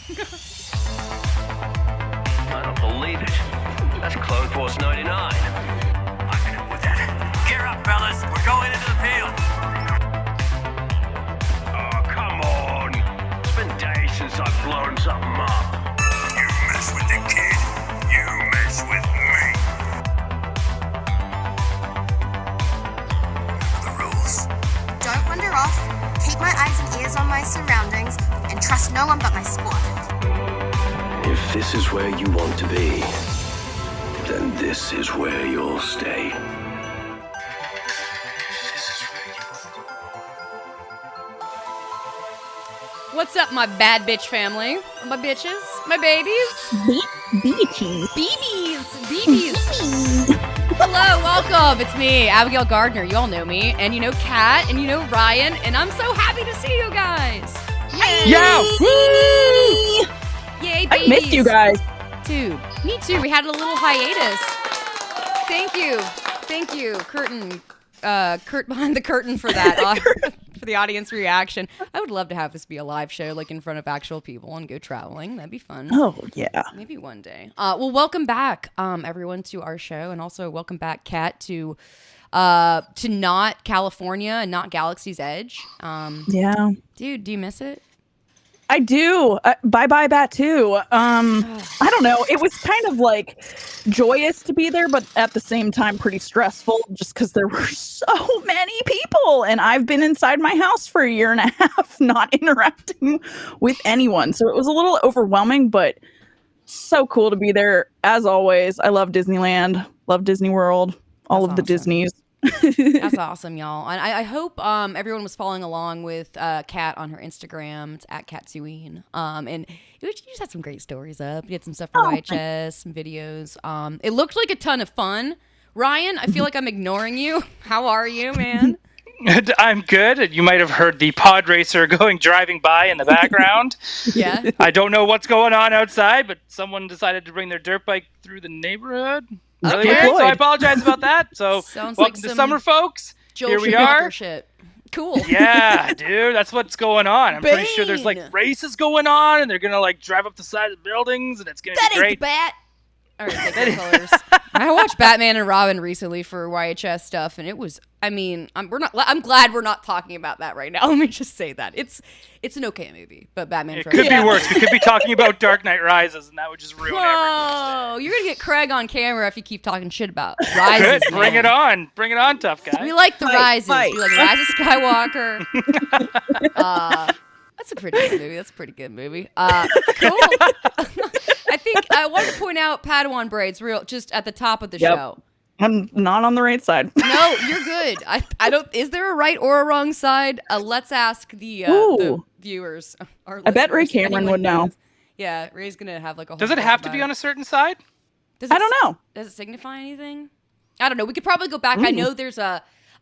I don't believe it. That's Clone Force 99. I'm gonna with that. Gear up, fellas. We're going into the field. Oh, come on. It's been days since I've blown something up. You mess with the kid, you mess with me. Remember the rules. Don't wander off, keep my eyes and ears on my surroundings, and trust no one but my squad. If this is where you want to be, then this is where you'll stay. What's up, my bad bitch family? My bitches? My babies? Beaches. BBs! Hello, welcome. It's me, Abigail Gardner. You all know me. And you know Kat, and you know Ryan. And I'm so happy to see you guys. Yay! Yeah! Woo! Yay, babies. I missed you guys. Dude, me too. We had a little hiatus. Thank you, Kurt behind the curtain for that, for the audience reaction. I would love to have this be a live show, like in front of actual people, and go traveling. That'd be fun. Oh, yeah. Maybe one day. Well, welcome back, everyone, to our show, and also welcome back, Kat, to not California and not Galaxy's Edge. Yeah. Dude, do you miss it? I do. Bye-bye, Batu. I don't know. It was kind of like joyous to be there, but at the same time pretty stressful just because there were so many people. And I've been inside my house for a year and a half, not interacting with anyone. So it was a little overwhelming, but so cool to be there. As always, I love Disneyland, love Disney World, all of the Disneys. That's awesome, y'all. And I hope everyone was following along with Kat on her Instagram. It's at Katsuine. And you just had some great stories up. You had some stuff for YHS, some videos. It looked like a ton of fun. Ryan, I feel like I'm ignoring you. How are you, man? I'm good. You might have heard the pod racer driving by in the background. Yeah. I don't know what's going on outside, but someone decided to bring their dirt bike through the neighborhood. Okay. Earlier, so I apologize about that. So Sounds welcome like to some summer, folks. Joel Here we Schumacher are. shit. Cool. Yeah, dude, that's what's going on. I'm pretty sure there's Bane. like races going on, and they're gonna like drive up the side of the buildings, and it's gonna That be ain't great. the bat. All right, take the colors. I watched Batman and Robin recently for YHS stuff, and it was. I mean, I'm glad we're not talking about that right now. Let me just say that it's an okay movie, but Batman. It could be worse. We could be talking about Dark Knight Rises, and that would just ruin everything. Whoa, you're gonna get Craig on camera if you keep talking shit about Rises. Good, bring it on, tough guy. We like the Rises. fight. We like Rise of Skywalker. That's a pretty good movie. That's a pretty good movie. Cool. I think I want to point out Padawan braids just at the top of the show. I'm not on the right side. No, you're good. I don't. Is there a right or a wrong side? Let's ask the viewers. I bet Ray Cameron would know. Yeah, Ray's gonna have like a whole. Does it have to be on a certain side? I don't know. Does it signify anything? I don't know. We could probably go back. I know there's a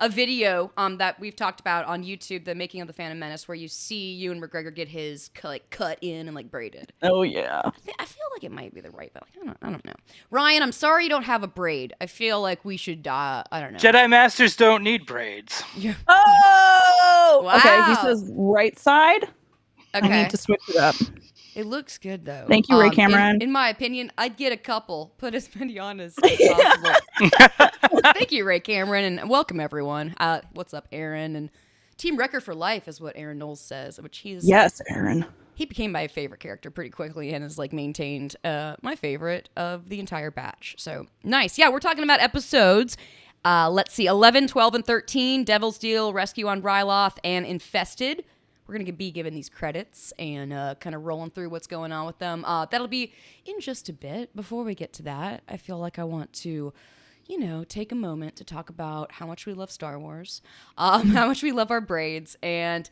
video that we've talked about on YouTube, the making of the Phantom Menace, where you see Ewan McGregor get his cut in and like braided. Oh yeah. I feel like it might be the right, but like, I don't know. Ryan, I'm sorry you don't have a braid. I feel like we should. I don't know. Jedi Masters don't need braids. Yeah. Oh. Wow. Okay. He says right side. Okay. I need to switch it up. It looks good though. Thank you, Ray Cameron. In my opinion, I'd get a couple. Put as many on as possible. Thank you, Ray Cameron, and welcome everyone. What's up, Aaron? And Team Wrecker for Life is what Aaron Knowles says, which he's Yes, Aaron. He became my favorite character pretty quickly and has like maintained my favorite of the entire batch. So nice. Yeah, we're talking about episodes. Let's see, 11, 12, and 13, Devil's Deal, Rescue on Ryloth, and Infested. We're going to be given these credits and kind of rolling through what's going on with them. That'll be in just a bit. Before we get to that, I feel like I want to, take a moment to talk about how much we love Star Wars, how much we love our braids. And,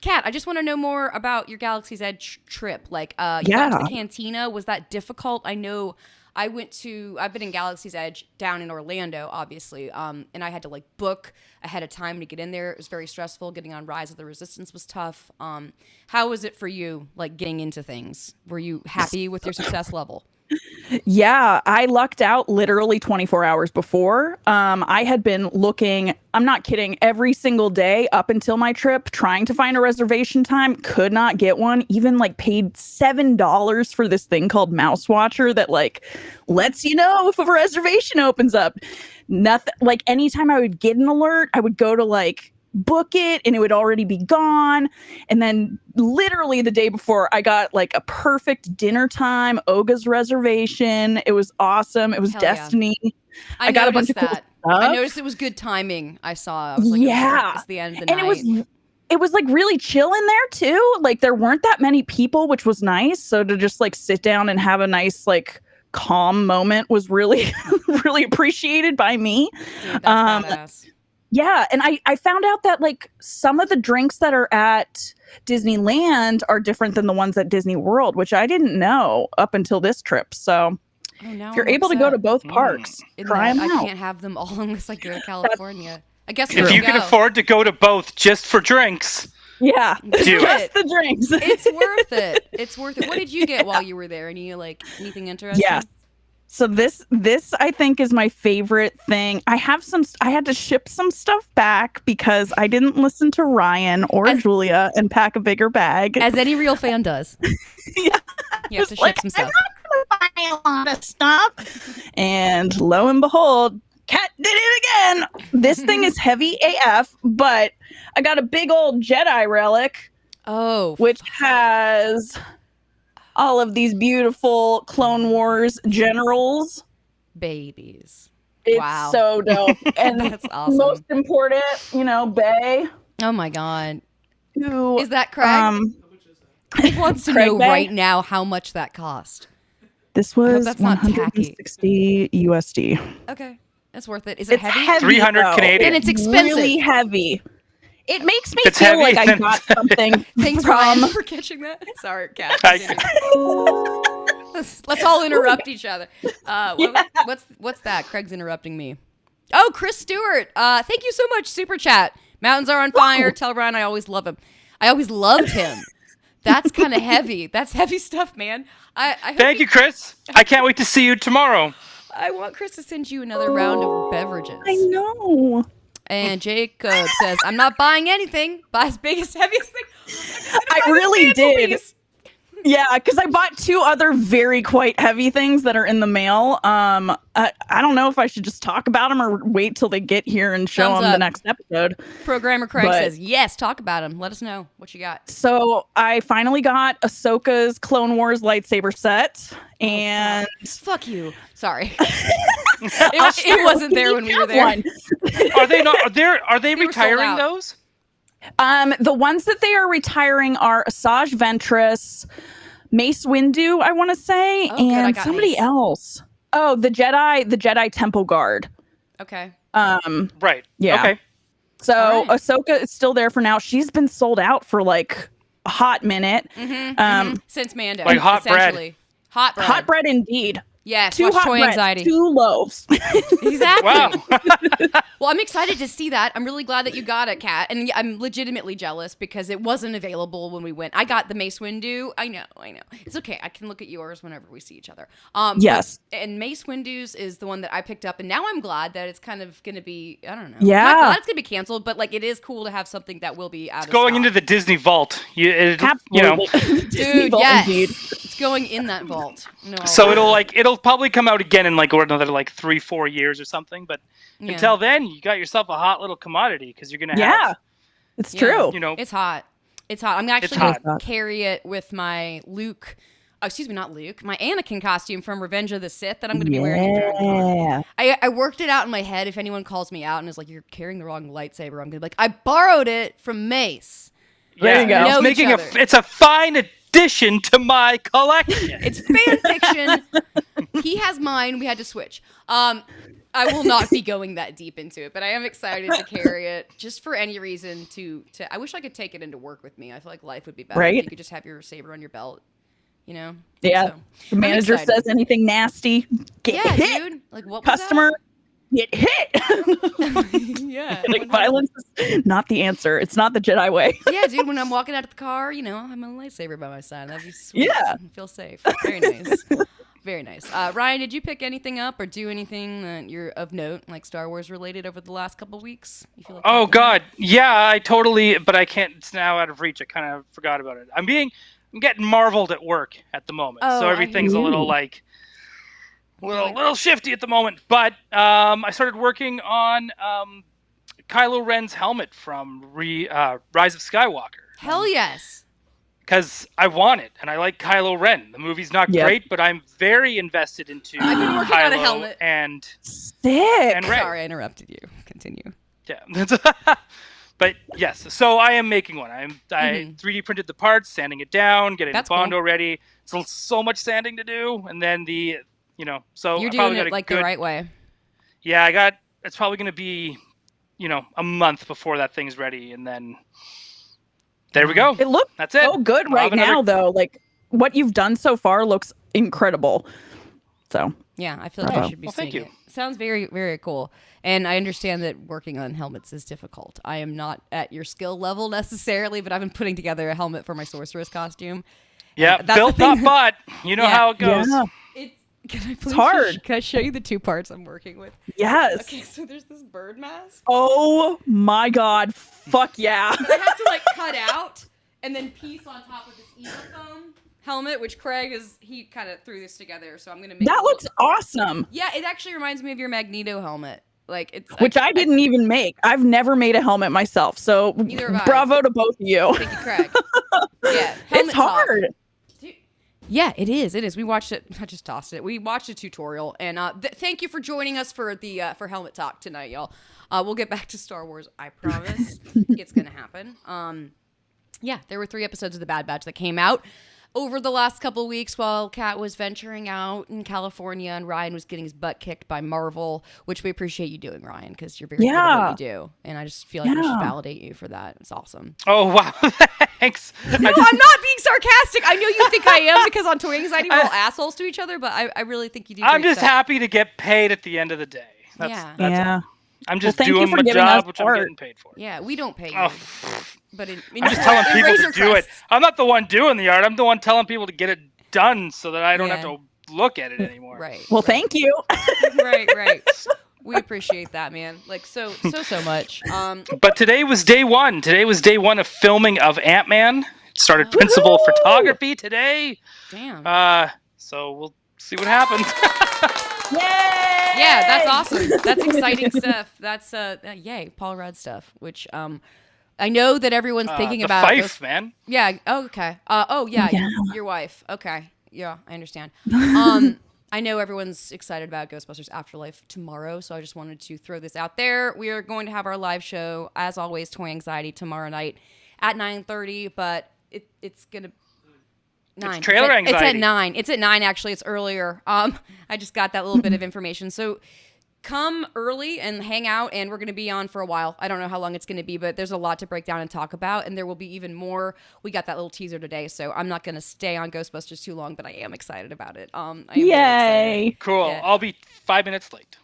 Kat, I just want to know more about your Galaxy's Edge trip. Like, you got to the cantina. Was that difficult? I know I've been in Galaxy's Edge down in Orlando, obviously, and I had to like book ahead of time to get in there. It was very stressful. Getting on Rise of the Resistance was tough. How was it for you, like getting into things? Were you happy with your success level? Yeah, I lucked out literally 24 hours before. I had been looking, I'm not kidding, every single day up until my trip, trying to find a reservation time, could not get one, even like paid $7 for this thing called Mouse Watcher that like lets you know if a reservation opens up. Nothing, like anytime I would get an alert, I would go to like book it and it would already be gone. And then literally the day before, I got like a perfect dinner time, Oga's reservation. It was awesome. It was Hell yeah. destiny. I got a bunch noticed of cool that. stuff. I noticed it was good timing. I saw. I was like, Yeah. it's the end of the And night. it was like really chill in there too. Like there weren't that many people, which was nice. So to just like sit down and have a nice like calm moment was really, really appreciated by me. Dude, that's badass. Yeah, and I found out that like some of the drinks that are at Disneyland are different than the ones at Disney World, which I didn't know up until this trip. So Oh, now if you're I'm able to go to upset. both parks, In try that them I out. can't have them all unless I go to California. I guess If you can afford to go to both just for drinks, Yeah, Do just it. the drinks. It's worth it. It's worth it. What did you get while you were there? Any like anything interesting? Yes. So this I think is my favorite thing. I had to ship some stuff back because I didn't listen to Ryan or Julia and pack a bigger bag. As any real fan does. Yeah. You have to ship Like, some stuff. I'm not gonna buy a lot of stuff. And lo and behold, Kat did it again. This thing is heavy AF, but I got a big old Jedi relic, Oh, which has all of these beautiful Clone Wars generals. babies. It's Wow. so dope. And That's awesome. most important, Bay, Oh my god. who Is that Craig? He wants to Craig know Bay? right now how much that cost. this was that's not tacky. 160 USD. Okay. That's worth it. Is it It's heavy? heavy, 300 though. Canadian. And it's expensive. Really heavy. It makes me It's feel heavy like I and- got something Thanks, from. Ryan, for catching that. Sorry, Kat. Let's all interrupt each other. What's that? Craig's interrupting me. Oh, Chris Stewart. Thank you so much. Super chat. Mountains are on fire. Tell Ryan I always love him. I always loved him. That's kind of heavy. That's heavy stuff, man. I hope thank you, Chris. I can't wait to see you tomorrow. I want Chris to send you another round of beverages. I know. And Jacob says, I'm not buying anything. Buy his biggest, heaviest thing. I Buy the really did. mantelpiece. Yeah, because I bought two other very quite heavy things that are in the mail. I don't know if I should just talk about them or wait till they get here and show Thumbs them the up. next episode. Programmer Craig But- says, yes, talk about him. Let us know what you got. So I finally got Ahsoka's Clone Wars lightsaber set, and Fuck you. Sorry. I'll it share wasn't with there you when we were have there. one. Are they not? Are they They were sold retiring out. those? The ones that they are retiring are Asajj Ventress, Mace Windu, I want to say, Oh, good, I and got somebody Mace. else. Oh, the Jedi Temple Guard. Okay. Right. Yeah. Okay. So All right. Ahsoka is still there for now. She's been sold out for like a hot minute. Since Mando. Like hot bread. essentially. Hot bread. Hot bread indeed. Yes. Two Watch hot Toy bread, Anxiety. 2 loaves. Exactly. Wow. Well, I'm excited to see that. I'm really glad that you got it, Kat. And I'm legitimately jealous because it wasn't available when we went. I got the Mace Windu. I know. It's okay. I can look at yours whenever we see each other. Yes. And Mace Windu's is the one that I picked up. And now I'm glad that it's kind of going to be, I don't know. Yeah. I'm not glad it's going to be canceled, but like it is cool to have something that will be out of Going stock. into the Disney vault. Absolutely. Disney Dude, Vault yes. indeed. It's going in that vault. No. So it'll probably come out again in like another like 3-4 years or something. But Yeah. until then, you got yourself a hot little commodity because you're gonna Yeah. have. It's Yeah. true. You know. It's hot. It's hot. I'm actually hot. going to carry it with my Luke. Oh, excuse me, not Luke. My Anakin costume from Revenge of the Sith that I'm going to be wearing in DragonCon. Yeah. I worked it out in my head. If anyone calls me out and is like, "You're carrying the wrong lightsaber," I'm going to be like, "I borrowed it from Mace." There you go. Know It's each making other. it's a fine addition to my collection. It's fan fiction. He has mine. We had to switch. I will not be going that deep into it, but I am excited to carry it just for any reason. I wish I could take it into work with me. I feel like life would be better Right? if you could just have your saber on your belt. You know? Yeah. So, The I'm manager excited. says anything nasty, get Yeah, hit. dude. Like what was Customer, get hit. that? Yeah. Like violence is not the answer. It's not the Jedi way. Yeah, dude. When I'm walking out of the car, I have my lightsaber by my side. That'd be sweet. Yeah. I feel safe. Very nice. Very nice. Ryan, did you pick anything up or do anything that you're of note, like Star Wars related, over the last couple weeks? You feel like Oh talking God, yeah, I totally. But I can't. It's now out of reach. I kind of forgot about it. I'm getting marveled at work at the moment, Oh, so I everything's a hear little like, little shifty at the moment. But I started working on Kylo Ren's helmet from Rise of Skywalker. Hell yes. Because I want it, and I like Kylo Ren. The movie's not Yep. great, but I'm very invested into I've been working Kylo on a helmet. and Sick. Rey. Sorry, I interrupted you. Continue. Yeah. But yes, so I am making one. I 3D printed the parts, sanding it down, getting That's the Bondo ready. So much sanding to do, and then so You're I probably doing got it a like good, the right way. Yeah, it's probably going to be, a month before that thing's ready, and then there we go. It looks That's it. so good I'll right have another- now, though. Like what you've done so far looks incredible. So Yeah, I feel like Bravo. I should be Well, thank seeing you. it. Sounds very, very cool. And I understand that working on helmets is difficult. I am not at your skill level necessarily, but I've been putting together a helmet for my sorceress costume. Yeah, that's the built not thing. bought. You know Yeah. how it goes. yeah. Can I please hard. Can I show you the two parts I'm working with? Yes. Okay, so there's this bird mask Oh my God. Fuck yeah. that I have to like cut out and then piece on top of this evil foam helmet, which he kind of threw this together, so I'm gonna make That it looks awesome. Yeah, it actually reminds me of your Magneto helmet. Like it's Which I didn't even make. I've never made a helmet myself. So Neither have I. bravo to both of you. Thank you, Craig. Yeah, It's helmet talk. hard. Yeah, it is. It is. We watched it. I just tossed it. We watched a tutorial, and thank you for joining us for the for helmet talk tonight, y'all. We'll get back to Star Wars. I promise. It's gonna happen. Yeah, there were 3 episodes of The Bad Batch that came out over the last couple weeks while Kat was venturing out in California and Ryan was getting his butt kicked by Marvel, which we appreciate you doing, Ryan, because you're very good at what you do, and I just feel like we should validate you for that. It's awesome. Oh wow, thanks. No, I'm not being sarcastic. I know you think I am because on Toy Anxiety we're all assholes to each other, but I really think you do. I'm great just stuff. happy to get paid at the end of the day. That's Yeah. all. I'm just thank you doing for my giving us job, which I'm art. getting paid for. Yeah, we don't pay you. Oh, But in I'm just telling in people Razor to do it. Crests. I'm not the one doing the art. I'm the one telling people to get it done so that I don't have Yeah. to look at it anymore. Right. Well, thank you. right. We appreciate that, man. Like so much. But today was day one. Today was day one of filming of Ant-Man. Started principal photography today. Damn. So we'll see what happens. Yay! Yeah, that's awesome. That's exciting stuff. That's yay, Paul Rudd stuff, which I know that everyone's thinking the about. Fife, man. Yeah. Oh, okay. Yeah. Yeah. Your wife. Okay. Yeah, I understand. I know everyone's excited about Ghostbusters Afterlife tomorrow, so I just wanted to throw this out there. We are going to have our live show, as always, Toy Anxiety tomorrow night at 9:30, but it's gonna. 9. trailer It's at anxiety. 9. It's at 9 actually. It's earlier. I just got that little bit of information. So come early and hang out, and we're going to be on for a while. I don't know how long it's going to be, but there's a lot to break down and talk about, and there will be even more. We got that little teaser today, so I'm not going to stay on Ghostbusters too long, but I am excited about it. I am very excited. Yay! Cool. Yeah. I'll be 5 minutes late.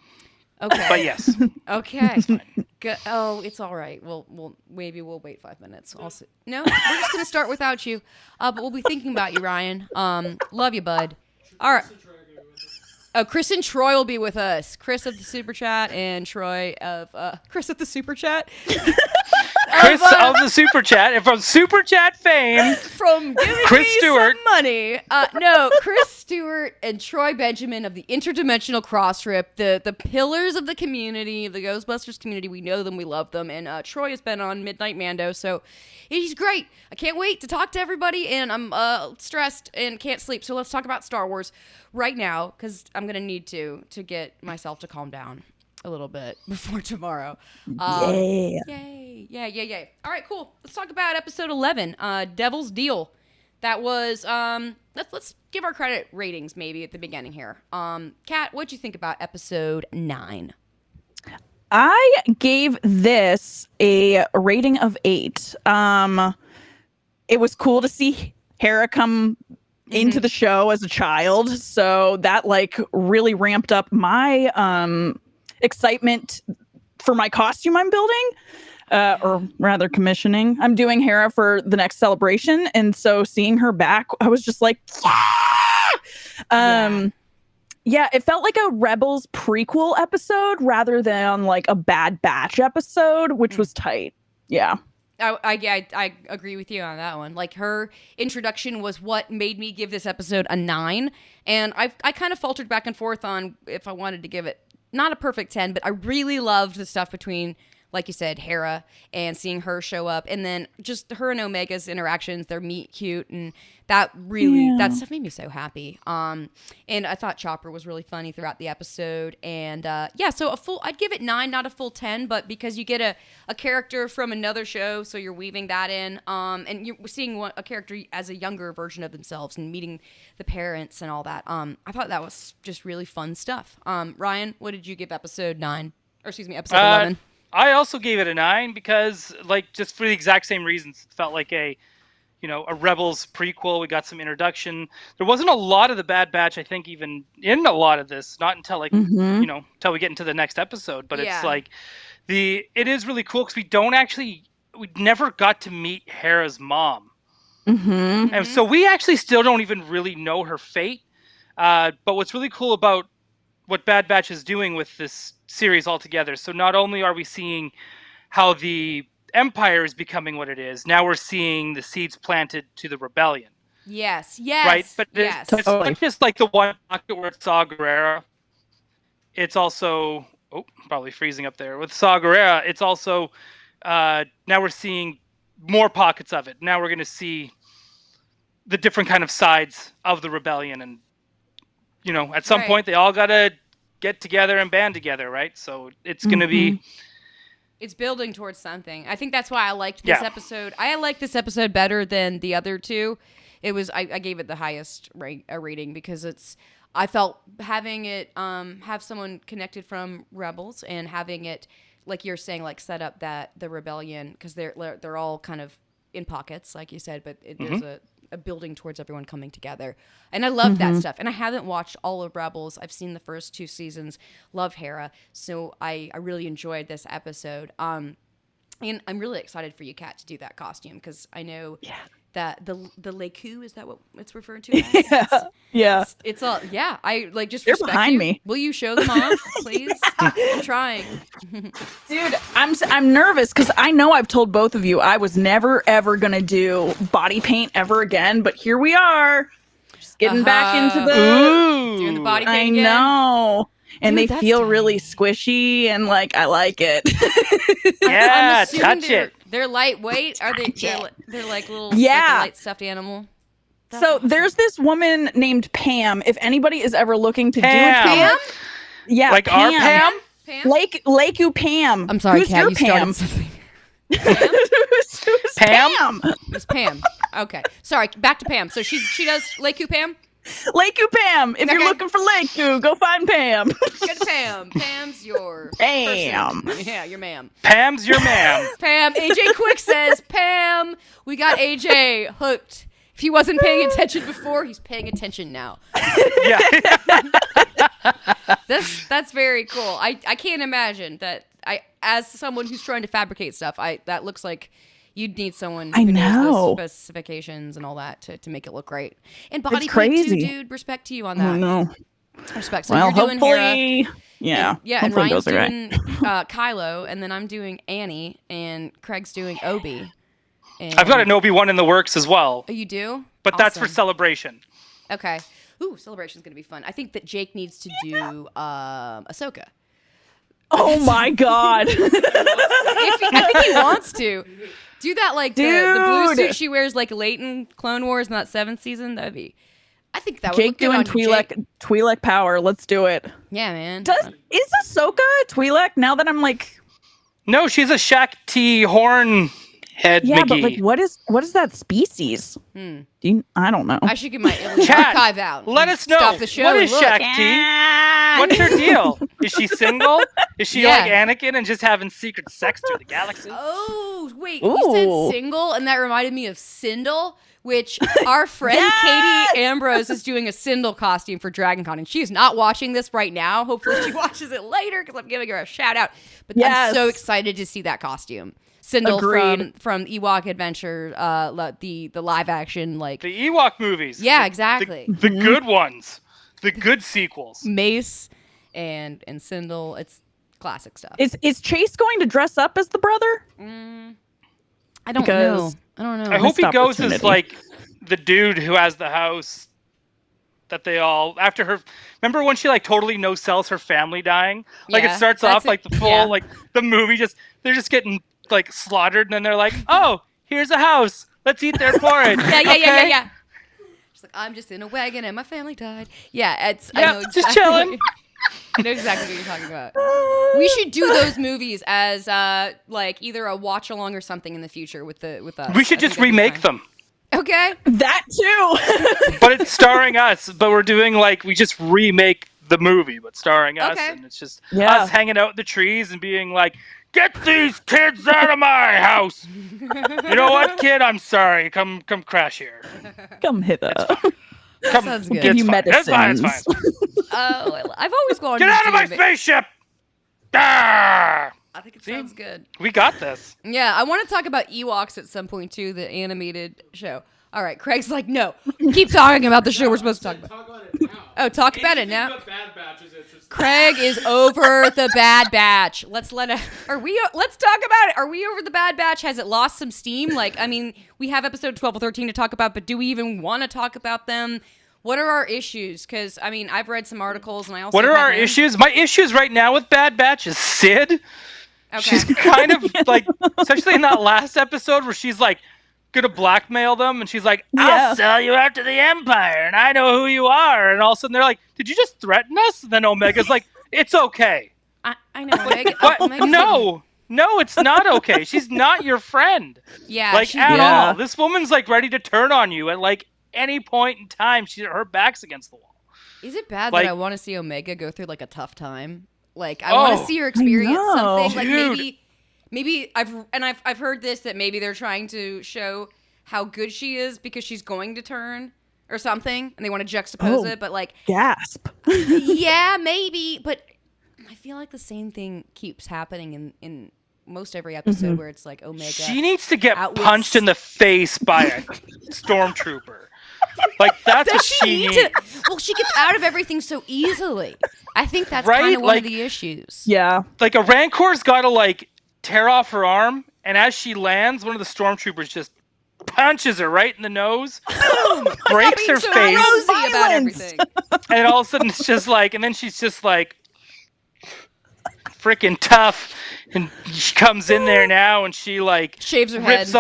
Okay. But yes. Okay. Oh, it's all right. We'll maybe we'll wait 5 minutes. Also, no, we're just gonna start without you. But we'll be thinking about you, Ryan. Love you, bud. All right. Oh, Chris and Troy will be with us. Chris of the Super Chat and Troy of Chris of the Super Chat. Chris of the Super Chat, and from Super Chat fame, From giving Chris me Stewart. some money. No, Chris Stewart and Troy Benjamin of the Interdimensional Cross Trip, the pillars of the community, the Ghostbusters community. We know them, we love them, and Troy has been on Midnight Mando, so he's great. I can't wait to talk to everybody, and I'm stressed and can't sleep. So let's talk about Star Wars right now, because I'm gonna need to get myself to calm down a little bit before tomorrow. Yeah. Yay. All right, cool. Let's talk about episode 11, Devil's Deal. That was, let's give our credit ratings maybe at the beginning here. Kat, what'd you think about episode 9? I gave this a rating of 8. It was cool to see Hera come into the show as a child, so that like really ramped up my excitement for my costume I'm building, or rather commissioning. I'm doing Hera for the next celebration, and so seeing her back, I was just like, yeah! Yeah, it felt like a Rebels prequel episode rather than like a Bad Batch episode, which was tight. Yeah. I agree with you on that one. Like, her introduction was what made me give this episode a 9, and I kind of faltered back and forth on if I wanted to give it not a perfect 10, but I really loved the stuff between, like you said, Hera, and seeing her show up, and then just her and Omega's interactions, their meet cute, and that really, that stuff made me so happy. And I thought Chopper was really funny throughout the episode, and so I'd give it 9, not a full 10, but because you get a character from another show, so you're weaving that in, and you're seeing a character as a younger version of themselves, and meeting the parents and all that. I thought that was just really fun stuff. Ryan, what did you give episode 9? Or excuse me, episode 11? I also gave it a 9 because, like, just for the exact same reasons. It felt like a Rebels prequel. We got some introduction. There wasn't a lot of the Bad Batch, I think, even in a lot of this. Not until until we get into the next episode. But it's like it is really cool because we never got to meet Hera's mom, and so we actually still don't even really know her fate. But what's really cool about what Bad Batch is doing with this series altogether. So not only are we seeing how the Empire is becoming what it is, now we're seeing the seeds planted to the rebellion. Yes. Right? But it's not just like the one pocket where it's Saw Gerrera. It's also, probably freezing up there. With Saw Gerrera, it's also, now we're seeing more pockets of it. Now we're going to see the different kind of sides of the rebellion, and at some point they all got to get together and band together, right? So it's going to be... It's building towards something. I think that's why I liked this episode. I like this episode better than the other two. It was I gave it the highest rating because I felt having it have someone connected from Rebels and having it, like you're saying, like set up the rebellion, because they're all kind of in pockets, like you said, but there's a building towards everyone coming together. And I love that stuff. And I haven't watched all of Rebels. I've seen the first 2 seasons. Love Hera. So I really enjoyed this episode. And I'm really excited for you, Kat, to do that costume, because I know that the Leku, is that what it's referred to as? It's all, I like just They're respect behind you. me. Will you show them off, please? I'm trying. Dude, I'm nervous because I know I've told both of you I was never ever gonna do body paint ever again, but here we are, just getting back into doing the body paint I again. know, and Dude, they that's feel tiny. really squishy, and like I like it. Yeah, I'm assuming touch it. They're lightweight. Are they? They're like little, Yeah. like a light stuffed animal. That's So awesome. there's this woman named Pam. If anybody is ever looking to Pam? do it, yeah, Like our Pam? Pam? Lakeu Pam. I'm sorry, Who's Kat. your You Pam? started something. Who's Pam? It's Pam. Okay, sorry. Back to Pam. So she does Leku Pam. Lakeu Pam. If you're Okay. looking for Lakeu, go find Pam. Good Pam. Pam's your Pam. person. Yeah, your ma'am. Pam's your ma'am. Pam. AJ Quick says, Pam, we got AJ hooked. If he wasn't paying attention before, he's paying attention now. Yeah. That's very cool. I can't imagine that. As someone who's trying to fabricate stuff, that looks like you'd need someone I who knows know. the specifications and all that to make it look great. And body paint too, crazy. dude. Respect to you on that. Oh no. Respect. So Well, you're doing Hera. hopefully, yeah, Yeah, and hopefully Ryan's those are right. doing Kylo, and then I'm doing Annie, and Craig's doing Obi. And I've got an Obi-Wan in the works as well, Oh, you do? but that's for Awesome. Celebration. Okay. Ooh, Celebration's gonna be fun. I think that Jake needs to do Ahsoka. Oh my god. I think he wants to do that, like the blue Dude. suit she wears, like late in Clone Wars in that 7th season. That'd be. I think that would Jake look good doing on you, Jake. Twi'lek power. Let's do it. Yeah, man. Is Ahsoka Twi'lek? Now that I'm like, No, she's a Shaq T. Horn head yeah, McGee. but like, what is that species? Do you, I don't know. I should get my Chat, archive out. let and us know. Stop the show. What and is look. Shaq T? What's her deal? Is she single? Is she Yeah. like Anakin and just having secret sex through the galaxy? Oh, wait. Ooh. You said single, and that reminded me of Sindel, which our friend Yes! Katie Ambrose is doing a Sindel costume for DragonCon, and she's not watching this right now. Hopefully she watches it later, because I'm giving her a shout out. But I'm Yes. so excited to see that costume. Sindel Agreed. from Ewok Adventure, the live action, like The Ewok movies. yeah, exactly. The good ones. The good sequels. Mace and Sindel. It's classic stuff. Is Chase going to dress up as the brother? I don't know. because- I don't know. I hope he Missed goes as opportunity. like the dude who has the house that they all after her. Remember when she like totally no sells her family dying? Like Yeah, it starts that's off like it. the full Yeah. like the movie they're just getting like slaughtered and then they're like, oh, here's a house. Let's eat their porridge. Yeah. She's like, I'm just in a wagon and my family died. Yeah, it's. I Yeah, know just exactly. chilling. I know exactly what you're talking about. We should do those movies as like either a watch along or something in the future with us. We should I just think that'd be remake fun. them. Okay. That too. But it's starring us. But we're doing like we just remake the movie, but starring us, Okay. and it's just Yeah. us hanging out in the trees and being like, "Get these kids out of my house!" You know what, kid? I'm sorry. Come crash here. Come hither. Come, Sounds good. it's Give you fine. It's fine. It's medicines. fine. I've always wanted Get to out of do my it. spaceship! Ah! I think it See? sounds good. We got this. Yeah, I want to talk about Ewoks at some point too, the animated show. All right, Craig's like, no, keep talking about the show we're supposed to talk about. Talk about it now. Oh, talk about it now. The Bad Batch is interesting. Craig is over the Bad Batch. Let's talk about it. Are we over the Bad Batch? Has it lost some steam? Like, I mean, we have episode 12 or 13 to talk about, but do we even want to talk about them? What are our issues? Because, I mean, I've read some articles and I also What are have our my own- issues? My issues right now with Bad Batch is Sid. Okay. She's kind of like, especially in that last episode where she's like gonna blackmail them, and she's like, "I'll Yeah. sell you out to the Empire, and I know who you are." And all of a sudden they're like, "Did you just threaten us?" And then Omega's like, "It's okay." I know. Omega, What? Omega's No, it's not okay. She's not your friend, Yeah. like she's- at Yeah. all. This woman's like ready to turn on you at like any point in time. Her back's against the wall. Is it bad like- that I want to see Omega go through like a tough time? Like I want Oh. to see her experience know. something. Like Dude. maybe I've heard this that maybe they're trying to show how good she is because she's going to turn or something, and they want to juxtapose Oh. it. But like, Gasp. yeah, maybe. But I feel like the same thing keeps happening in most every episode where it's like Omega. She needs to get outwits- punched in the face by a stormtrooper. Like that's Does what she she need needs. to? Well, she gets out of everything so easily. I think that's Right? kind of one of Like- the issues. Yeah. Like a Rancor's got to like tear off her arm, and as she lands, one of the stormtroopers just punches her right in the nose, breaks her so face, rosy about Violence. everything. and all of a sudden it's just like, and then she's just like freaking tough, and she comes in there now, and she like Shaves her rips head.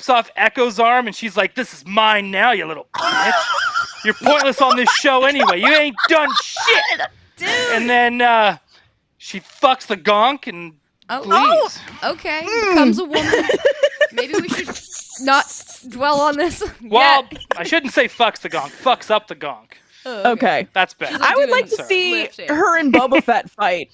off Echo's arm, and she's like, "This is mine now, you little bitch. You're pointless on this show anyway. You ain't done shit." Dude. And then she fucks the gonk and leaves. Okay. Becomes a woman. Maybe we should not dwell on this. Well, yet. I shouldn't say fucks the gonk. Fucks up the gonk. Okay. That's better. I would doing like to sorry. see Lifting. her and Boba Fett fight.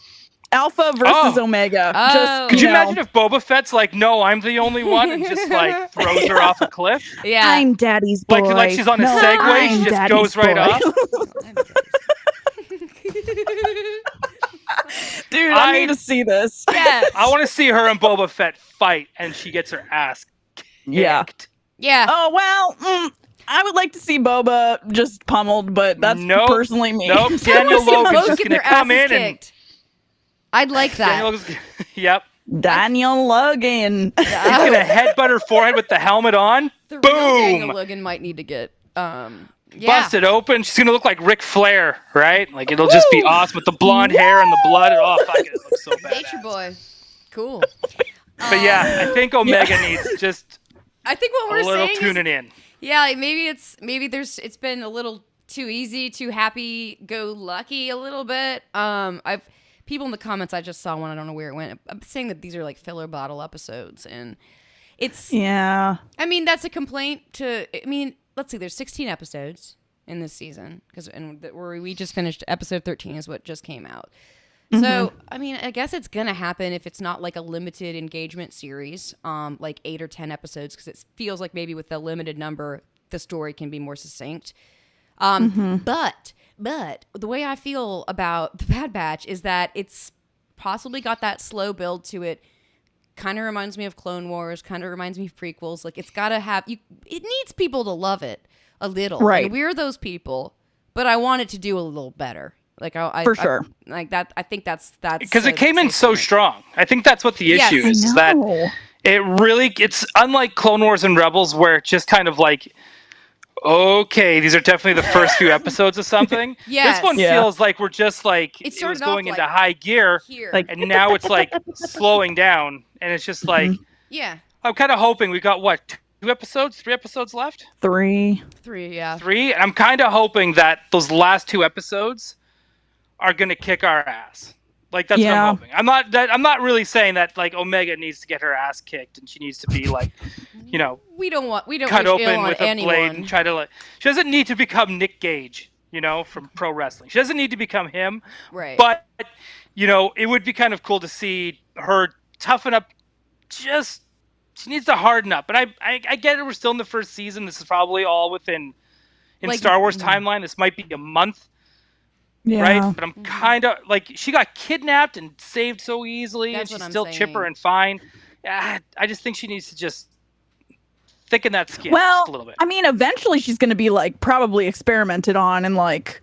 Alpha versus Oh. Omega. Oh. Just, Could you know, imagine if Boba Fett's like, "No, I'm the only one," and just like throws her off a cliff? Yeah. I'm Daddy's boy. Like she's on a No, Segway, I'm she just Daddy's goes right boy. off. Dude, I I- need to see this. yeah. I want to see her and Boba Fett fight, and she gets her ass Yeah. kicked. Yeah. Oh well, I would like to see Boba just pummeled, but that's Nope. personally me. Nope. Daniel I wanna see them Logan's both just get gonna their come asses in and kicked. I'd like that. Daniel Logan's, yep. Daniel Logan. He's gonna headbutt her forehead with the helmet on. The real Daniel Boom. Logan might need to get yeah. Bust it open. She's gonna look like Ric Flair, right? Like it'll just be awesome with the blonde hair and the blood. Oh fuck it, looks so bad. Nature boy. Cool. But yeah, I think Omega needs just I think what a we're little saying is tuning in. yeah, like it's been a little too easy, too happy go lucky a little bit. I've people in the comments I just saw one, I don't know where it went. I'm saying that these are like filler bottle episodes, and it's Yeah. I mean, that's a complaint to I mean, let's see, there's 16 episodes in this season where we just finished episode 13 is what just came out. So, I mean, I guess it's going to happen if it's not like a limited engagement series, like 8 or 10 episodes, because it feels like maybe with the limited number, the story can be more succinct. But the way I feel about The Bad Batch is that it's possibly got that slow build to it. Kind of reminds me of Clone Wars, kind of reminds me of prequels. Like it's got to have it needs people to love it a little. Right. And we're those people, but I want it to do a little better. Like For sure. Like that. I think that's Because it came in so strong. I think that's what the Yes. issue I is that it's unlike Clone Wars and Rebels where it's just kind of like, okay, these are definitely the first few episodes of something. Yes. This one Yeah. feels like we're just like It it started was off going like into high gear, here. Like- and now it's like slowing down, and it's just like yeah, I'm kind of hoping we got what 3 episodes left. 3. 3. Yeah. 3, and I'm kind of hoping that those last 2 episodes are gonna kick our ass. Like that's what Yeah. I'm hoping. I'm not really saying that like Omega needs to get her ass kicked and she needs to be like, We don't cut wish ill open on with a anyone. blade and try to like. She doesn't need to become Nick Gage, from pro wrestling. She doesn't need to become him. Right. But it would be kind of cool to see her toughen up. She needs to harden up. And I get it. We're still in the first season. This is probably all within Like- Star Wars timeline. This might be a month. Yeah. Right, but I'm kind of like she got kidnapped and saved so easily, That's and she's what I'm still saying. chipper and fine. I just think she needs to just thicken that skin Well, just a little bit. I mean, eventually she's going to be like probably experimented on and like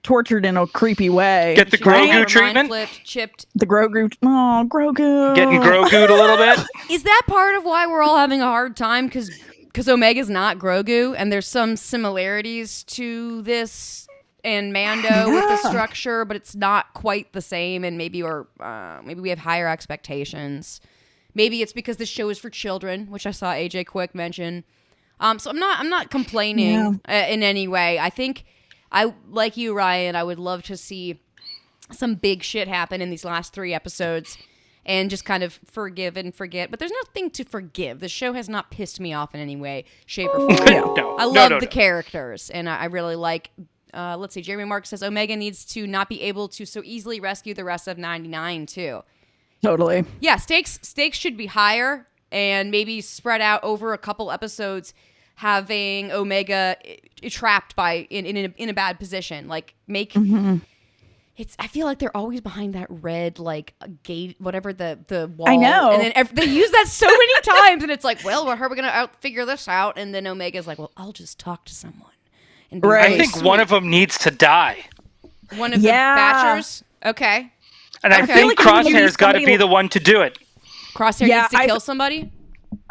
tortured in a creepy way. Get the She got her Grogu mind treatment, flipped, chipped. The Grogu. Oh, Grogu. getting Grogu'd a little bit. Is that part of why we're all having a hard time? Because Omega's not Grogu, and there's some similarities to this and Mando with the structure, but it's not quite the same. And maybe we have higher expectations. Maybe it's because the show is for children, which I saw AJ Quick mention. So I'm not complaining in any way. I think I like you, Ryan. I would love to see some big shit happen in these last 3 episodes and just kind of forgive and forget. But there's nothing to forgive. The show has not pissed me off in any way, shape, or form. No, I no, love no, the no. characters, and I really like. Let's see. Jeremy Mark says Omega needs to not be able to so easily rescue the rest of 99 too. Totally. Yeah, stakes should be higher and maybe spread out over a couple episodes, having Omega trapped in a bad position. Like make it's. I feel like they're always behind that red like gate, whatever the wall. I know. And then they use that so many times, and it's like, well, how are we gonna figure this out? And then Omega's like, well, I'll just talk to someone. And be Right. I really think sweet. one of them needs to die, One of Yeah. the Batchers. Okay. and I Okay. think I feel like maybe Crosshair's got to somebody be the one to do it. Crosshair Yeah, needs to I- kill somebody.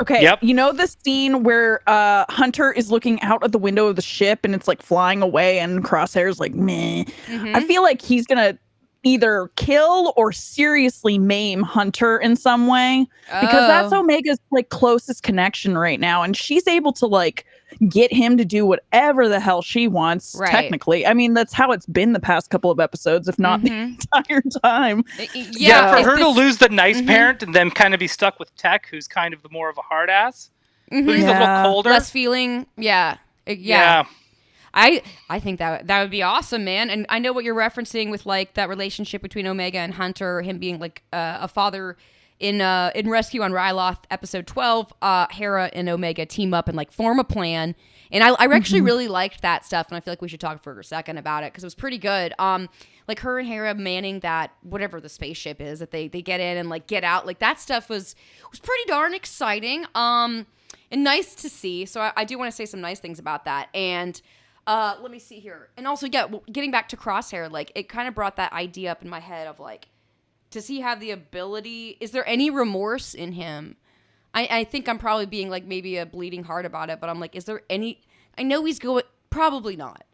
Okay. Yep. You know the scene where Hunter is looking out of the window of the ship and it's like flying away and Crosshair's like meh. I feel like he's gonna either kill or seriously maim Hunter in some way because that's Oh. Omega's like closest connection right now, and she's able to like get him to do whatever the hell she wants. Right. Technically, I mean that's how it's been the past couple of episodes, if not the entire time. Yeah, for it's her to this- lose the nice parent and then kind of be stuck with Tech, who's kind of the more of a hard ass, who's a Yeah. little colder. less feeling. Yeah. yeah. I think that would be awesome, man. And I know what you're referencing with like that relationship between Omega and Hunter, him being like a father in Rescue on Ryloth episode 12. Hera and Omega team up and like form a plan. And I actually really liked that stuff, and I feel like we should talk for a second about it because it was pretty good. Like her and Hera manning that whatever the spaceship is that they get in and like get out, like that stuff was pretty darn exciting. And nice to see. So I do want to say some nice things about that. And let me see here. And also, yeah, getting back to Crosshair, like it kind of brought that idea up in my head of like, does he have the ability? Is there any remorse in him? I think I'm probably being like maybe a bleeding heart about it, but I'm like, is there any? I know he's going. Probably not.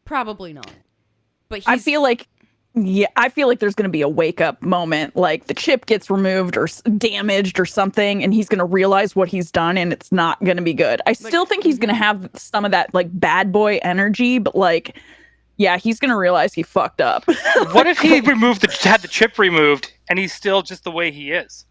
But I feel like there's going to be a wake up moment, like the chip gets removed or damaged or something, and he's going to realize what he's done, and it's not going to be good. I still think he's going to have some of that like bad boy energy, but like, yeah, he's going to realize he fucked up. What if he had the chip removed and he's still just the way he is?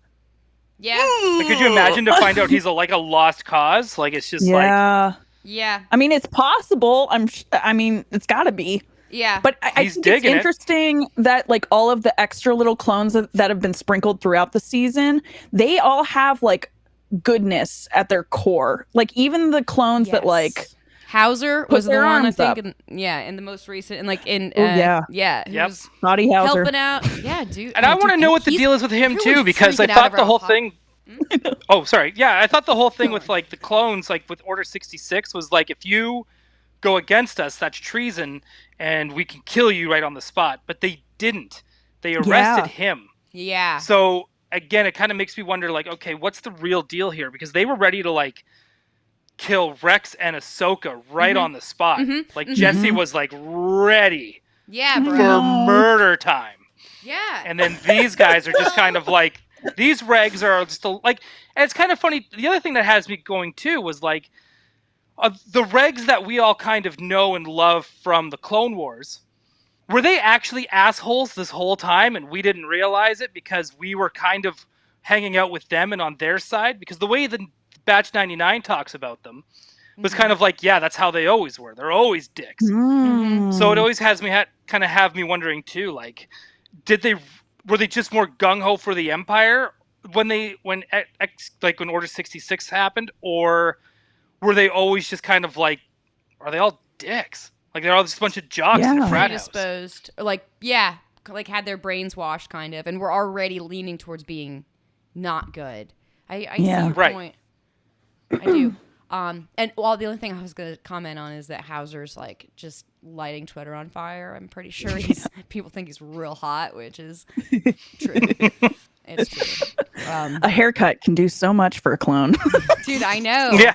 yeah, Like, could you imagine to find out he's a lost cause? Like it's just like yeah, I mean, it's possible. I mean, it's got to be. yeah. But I He's think it's digging it. interesting that like all of the extra little clones that have been sprinkled throughout the season, they all have like goodness at their core. Like even the clones that like Hauser put was the their one I arms up. think. In the most recent, and like in Oh, yeah, yeah. who Yep. was Naughty Hauser. helping out. Yeah, dude. And I want to know what the he's deal is with him really too, because I freaking out thought the about whole Hawk. thing. Oh, sorry. Yeah, I thought the whole thing with like the clones, like with Order 66, was like if you go against us, that's treason, and we can kill you right on the spot. But they didn't. They arrested him. Yeah. So again, it kind of makes me wonder, like, okay, what's the real deal here? Because they were ready to like kill Rex and Ahsoka right on the spot. Like Jesse was like ready Yeah, bro. for murder time. Yeah. And then these guys are just kind of like, these regs are just like, and it's kind of funny. The other thing that has me going too was like, the regs that we all kind of know and love from the Clone Wars, were they actually assholes this whole time and we didn't realize it because we were kind of hanging out with them and on their side? Because the way the Batch 99 talks about them was kind of like, yeah, that's how they always were. They're always dicks. So it always has me kind of have me wondering too, like, were they just more gung-ho for the Empire when Order 66 happened, or were they always just kind of like, are they all dicks? Like they're all just a bunch of jocks in a frat house. Predisposed, like had their brains washed, kind of, and were already leaning towards being not good. I see your point. I do. And the only thing I was going to comment on is that Hauser's like just lighting Twitter on fire. I'm pretty sure people think he's real hot, which is true. It's true. A haircut can do so much for a clone. Dude, I know. Yeah.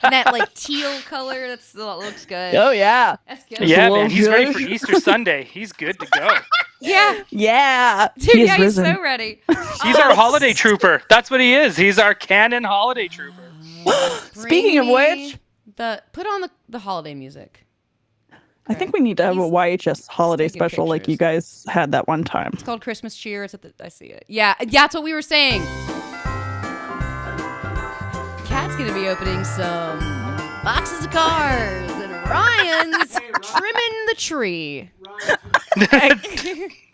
And that like teal color, that looks good. Oh yeah. That's good. Yeah, man, he's ready for Easter Sunday. He's good to go. Yeah. Yeah. Dude, He is he's risen. so ready. He's our holiday trooper. That's what he is. He's our canon holiday trooper. Speaking of which, put on the holiday music. I think we need to have a YHS holiday taking special like you guys had that one time. It's called Christmas Cheer. It's I see it. Yeah, that's what we were saying. Kat's gonna be opening some boxes of cars, and Ryan's trimming the tree.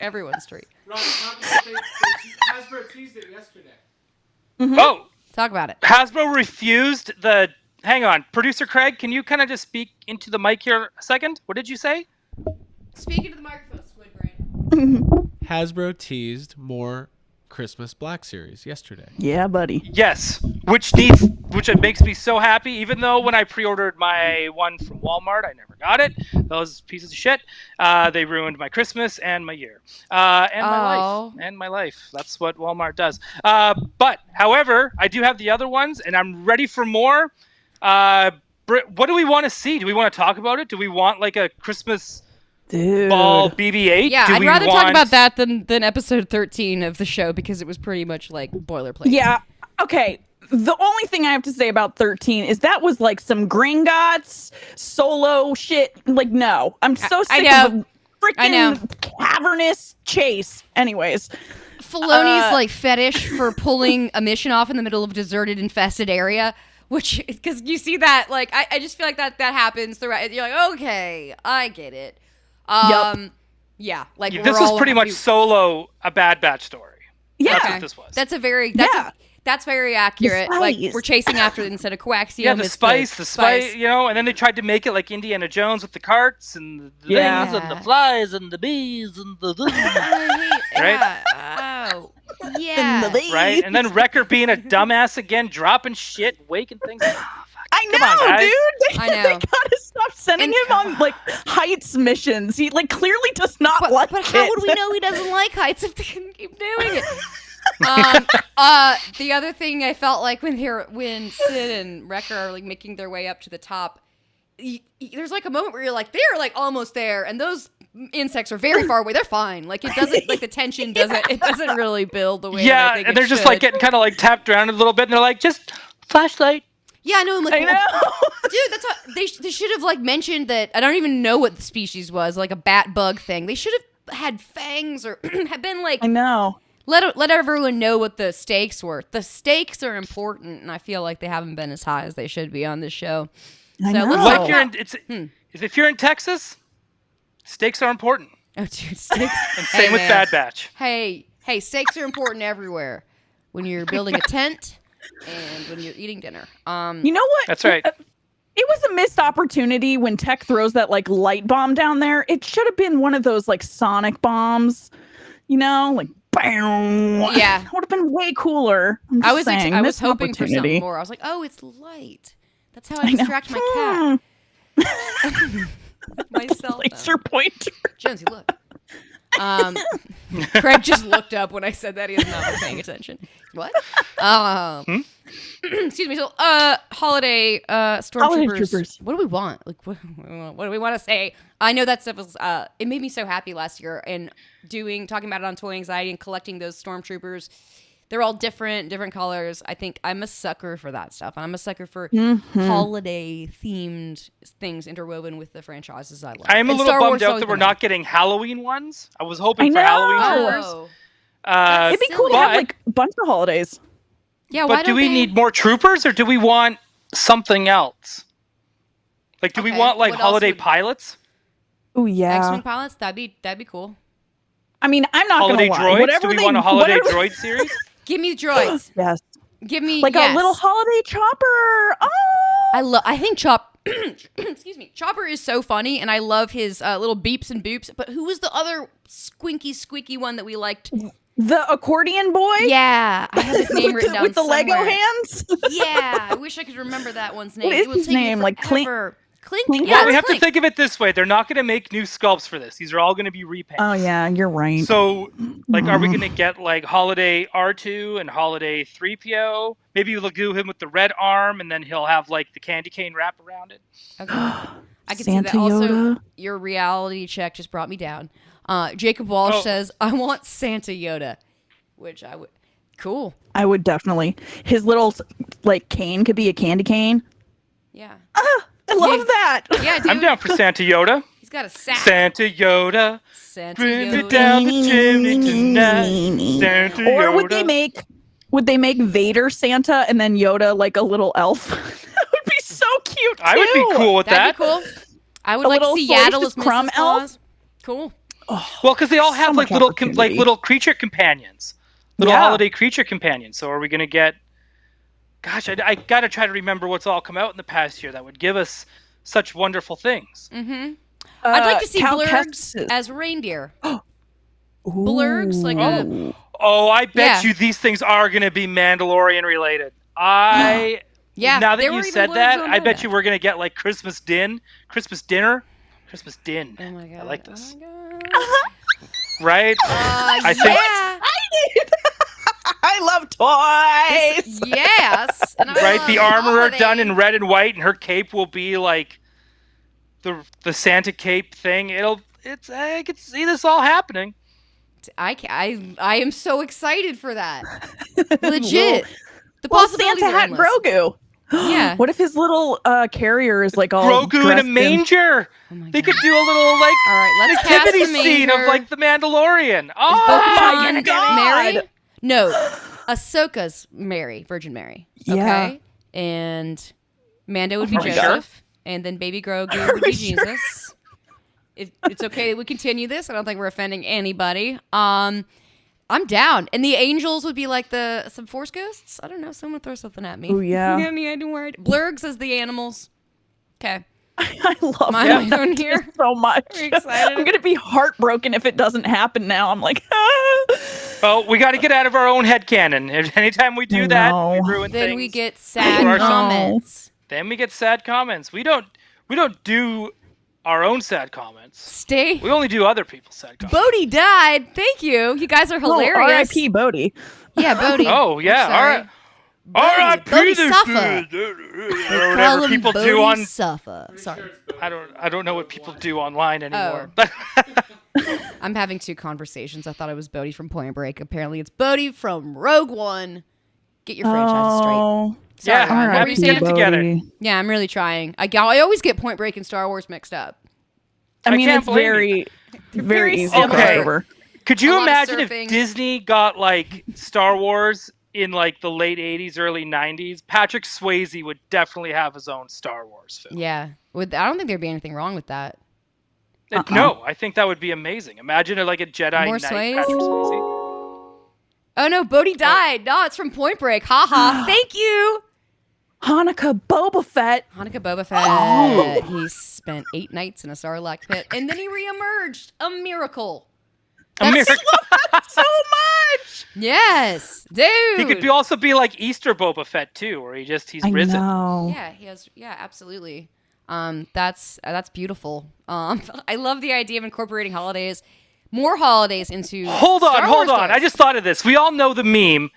Everyone's tree. Hasbro teased it yesterday. Oh, Talk about it. Hasbro refused the... Hang on. Producer Craig, can you kind of just speak into the mic here a second? What did you say? Speaking to the microphone, Squid Brain. Hasbro teased more Christmas Black Series yesterday. Yeah, buddy. Yes, which makes me so happy. Even though when I pre-ordered my one from Walmart, I never got it. Those pieces of shit. They ruined my Christmas and my year, and my life. That's what Walmart does. But however, I do have the other ones, and I'm ready for more. What do we want to see? Do we want to talk about it? Do we want like a Christmas ball BB-8? Yeah, I'd rather talk about that than episode 13 of the show, because it was pretty much like boilerplate. Yeah. Okay. The only thing I have to say about 13 is that was like some Gringotts solo shit. Like, no. I'm so sick of a freaking cavernous chase. Anyways. Filoni's like fetish for pulling a mission off in the middle of a deserted, infested area. Which, because you see that, like, I just feel like that happens throughout. You're like, okay, I get it. Yeah, like this was pretty much Solo, a Bad Batch story. Yeah, that's what this was. That's very accurate. Like, we're chasing after it instead of coaxium. Yeah, the spice, you know, and then they tried to make it like Indiana Jones with the carts and the things and the flies and the bees and the right? Oh, yeah. Right? And then Wrecker being a dumbass again, dropping shit, waking things up. I know, dude. I know. They gotta stop sending him on like heights missions. He like clearly does not like it. But how would we know he doesn't like heights if they can keep doing it? The other thing I felt like when Sid and Wrecker are like making their way up to the top, there's like a moment where you're like, they're like almost there, and those insects are very far away. They're fine. Like, it doesn't, like, the tension doesn't really build the way. Yeah, I think and they're just like getting kind of like tapped around a little bit, and they're like, just flashlight. Yeah, I know. I'm like, I know. dude, that's what they should have like mentioned that. I don't even know what the species was, like a bat bug thing. They should have had fangs or have been like. I know. Let everyone know what the stakes were. The stakes are important, and I feel like they haven't been as high as they should be on this show. I know. Like if you're in Texas, stakes are important. Oh, dude, stakes. And same with Bad Batch. Hey, stakes are important everywhere. When you're building a tent and when you're eating dinner. You know what? That's right. It was a missed opportunity when Tech throws that like light bomb down there. It should have been one of those like sonic bombs, you know, like bam. Yeah, would have been way cooler. I was hoping for something more. I was like, oh, it's light. That's how I distract my cat. My cell phone. Laser pointer. Jonesy, look. Craig just looked up when I said that. He has not been paying attention. What? Excuse me. So, holiday stormtroopers. Holiday troopers. What do we want? Like, what do we want to say? I know that stuff was. It made me so happy last year, and talking about it on Toy Anxiety and collecting those stormtroopers. They're all different colors. I think I'm a sucker for that stuff. I'm a sucker for holiday themed things interwoven with the franchises I love. I am a And little Star bummed Wars out always that we're been not getting Halloween ones. I was hoping for I know. Halloween Oh. troopers. It'd be cool to have like a bunch of holidays. Yeah, why But do don't we they- need more troopers or do we want something else? Like, do we Okay, want like what else holiday would- pilots? Oh yeah. X-wing pilots? That'd be cool. I mean, I'm not Holiday gonna lie. droids? Whatever Do we they, want a holiday whatever- droid series? Give me droids. Yes. Give me Like yes. a little holiday chopper. Oh. I think excuse me. Chopper is so funny, and I love his little beeps and boops. But who was the other squeaky one that we liked? The accordion boy. Yeah, I have his name written down with the Lego somewhere. hands. Yeah, I wish I could remember that one's name. What is It would his take me name? Like Clink- forever. Clink? Clink? Yeah, Well, we it's have to Clink. think of it this way. They're not going to make new sculpts for this. These are all going to be repaints. Oh yeah, you're right. So, like, are we going to get like holiday R2 and holiday 3PO? Maybe we'll do him with the red arm, and then he'll have like the candy cane wrap around it. Okay. I can see Santa that. Also, Yoda. your reality check just brought me down. Jacob Walsh Oh. says, "I want Santa Yoda," which I would. Cool. I would definitely. His little like cane could be a candy cane. Yeah. I love that. Yeah, dude. I'm down for Santa Yoda. He's got a sack. Santa Yoda, Santa bring me Yoda. down the chimney tonight. Santa Or Yoda. would they make Vader Santa and then Yoda like a little elf? That would be so cute. I would be too. cool with That'd that. be cool. I would A like to little see Yaddle as salacious crumb Mrs. elf? Claus. Cool. Well, because they all So have much like opportunity. little creature companions, little Yeah. holiday creature companions. So are we gonna get? Gosh, I gotta try to remember what's all come out in the past year that would give us such wonderful things. Mm-hmm. I'd like to see Count Blurgs Kestis. as reindeer. Blurgs, like a Oh, I bet Yeah. you these things are gonna be Mandalorian related. I yeah. now that there were you even said Blurgs that, on I bet Boba. you we're gonna get like Christmas dinner. Oh my god. I like this. Oh my god. Right? I think Yeah. I love toys. Yes. And I right. love The armorer holiday. done in red and white, and her cape will be like the Santa cape thing. I could see this all happening. I am so excited for that. Legit. The Well, possibilities Santa are hat endless. Grogu. Yeah. What if his little carrier is like all Grogu in a dressed manger. Oh my They God. could do a little like All right, let's cast nativity the scene of manger. like the Mandalorian. Is Oh Bo-Katan my God. Mary? No, Ahsoka's Mary, Virgin Mary. Okay, Yeah. and Mando would be Are we Joseph, and then Baby Grogu would be we sure? Jesus. It's okay that we continue this. I don't think we're offending anybody. I'm down, and the angels would be like some Force ghosts. I don't know. Someone throw something at me. Ooh, yeah. Get me worried. Blurgs as the animals. Okay. I love Am I that alone here? so much. Are you excited? I'm gonna be heartbroken if it doesn't happen now. I'm like, Well, we got to get out of our own headcanon. Anytime we do that, we know. ruin Then things. we get sad know. comments. Then we get sad comments. We don't do our own sad comments. Stay. We only do other people's sad comments. Bodhi died. Thank you. You guys are oh, hilarious. R.I.P. Bodhi. Yeah, Bodhi. Oh yeah, I'm all sorry. right. R.I.P. Bodhisattva. Or whatever people do on. Suffer. Sorry. I don't know what people do online Oh. anymore. I'm having two conversations. I thought it was Bodhi from Point Break. Apparently, it's Bodhi from Rogue One. Get your franchises straight. Oh, Sorry, Yeah, Ryan, what were happy you to saying? get it together. Bodhi. Yeah, I'm really trying. I always get Point Break and Star Wars mixed up. I mean, can't it's blame very, very easy similar. to Okay. cross over. Could A you lot of imagine if surfing. Disney got like Star Wars in like the late 80s, early 90s? Patrick Swayze would definitely have his own Star Wars film. Yeah. I don't think there'd be anything wrong with that. No, I think that would be amazing. Imagine like a Jedi More Knight Swayze? Patrick Swayze. Oh no, Bodhi died. No, it's from Point Break. Haha. Thank you. Hanukkah Boba Fett. Hanukkah Boba Fett. He spent 8 nights in a Sarlacc pit, and then he reemerged. A miracle. A miracle. So much. Yes, dude. He could also be like Easter Boba Fett too, where he's I risen. know. Yeah, he has. Yeah, absolutely. That's beautiful. I love the idea of incorporating more holidays into. Hold Star on. Wars stories. I just thought of this. We all know the meme,